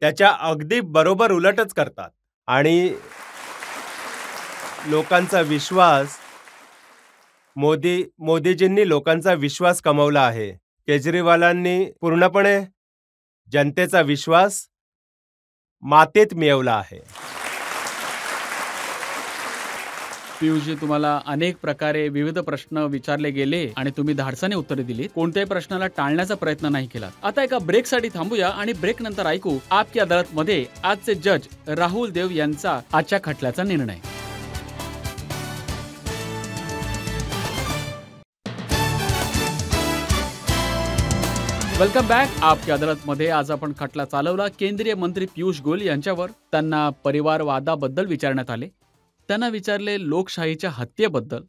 त्याच्या अगदी बरोबर उलटच करतात. आणि लोकांचा विश्वास, मोदीजींनी लोकांचा विश्वास कमावला आहे. केजरीवालांनी पूर्णपणे जनतेचा विश्वास मातीत मिळवला आहे. पियुषजी, तुम्हाला अनेक प्रकारे विविध प्रश्न विचारले गेले आणि तुम्ही धाडसाने उत्तरे दिली. कोणत्याही प्रश्नाला टाळण्याचा प्रयत्न नाही केला. आता एका ब्रेकसाठी थांबूया आणि ब्रेक नंतर ऐकू आपकी अदालत मध्ये आजचे जज राहुल देव यांचा आजच्या खटल्याचा निर्णय. Welcome back. आपकी अदालतमध्ये आज आपण खटला चालवला केंद्रीय मंत्री पियुष गोयल यांच्यावर. त्यांना परिवारवादाबद्दल विचारण्यात आले. त्यांना विचारले लोकशाहीच्या हत्येबद्दल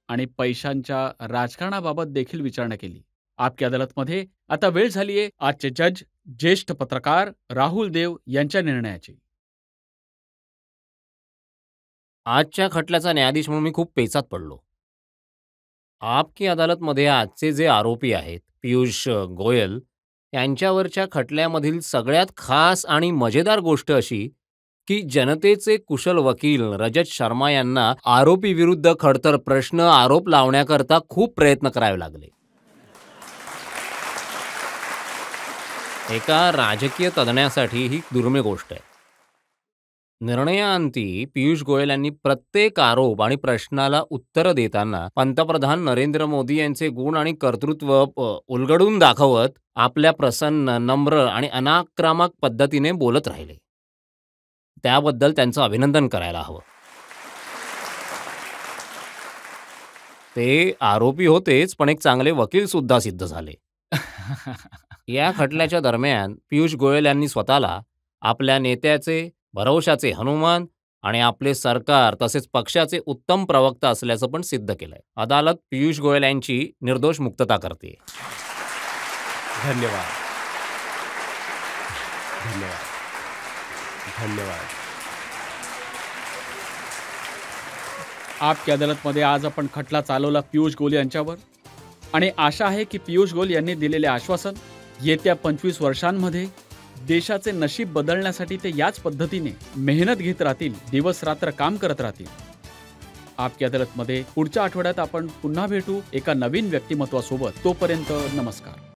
आणि पैशांच्या राजकारणाबाबत देखील विचारणा केली. आपकी अदालतमध्ये आता वेळ झालीये आजचे जज ज्येष्ठ पत्रकार राहुल देव यांच्या निर्णयाची. आजच्या खटल्याचा न्यायाधीश म्हणून मी खूप पेचात पडलो. आपकी अदालतमध्ये आजचे जे आरोपी आहेत पियुष गोयल यांच्यावरच्या खटल्यामधील सगळ्यात खास आणि मजेदार गोष्ट अशी की जनतेचे कुशल वकील रजत शर्मा यांना आरोपी विरुद्ध खडतर प्रश्न आरोप लावण्याकरता खूप प्रयत्न करावे लागले. एका राजकीय तज्ज्ञासाठी ही दुर्मिळ गोष्ट आहे. निर्णयाअंती पियुष गोयल यांनी प्रत्येक आरोप आणि प्रश्नाला उत्तर देताना पंतप्रधान नरेंद्र मोदी यांचे गुण आणि कर्तृत्व उलगडून दाखवत आपल्या प्रसन्न, नम्र आणि अनाक्रामक पद्धतीने बोलत राहिले. त्याबद्दल त्यांचं अभिनंदन करायला हवं. ते आरोपी होतेच, पण एक चांगले वकील सुद्धा सिद्ध झाले. या खटल्याच्या दरम्यान पियुष गोयल यांनी स्वतःला आपल्या नेत्याचे, भरवशाचे हनुमान आणि आपले सरकार तसेच पक्षाचे उत्तम प्रवक्ता असल्याचं पण सिद्ध केलंय. अदालत पियुष गोयल यांची निर्दोष मुक्तता करते. धन्यवाद. धन्यवाद. धन्यवाद. आपकी अदालतमध्ये आज आपण खटला चालवला पियुष गोयल यांच्यावर आणि आशा आहे की पियुष गोयल यांनी दिलेले आश्वासन येत्या 25 वर्षांमध्ये देशाचे नशीब बदलण्यासाठी ते याच पद्धतीने मेहनत घेत राहतील, दिवस रात्र काम करत राहतील. आपकी अदालतमध्ये पुढच्या आठवड्यात आपण पुन्हा भेटू एका नवीन व्यक्तिमत्वासोबत. तोपर्यंत नमस्कार.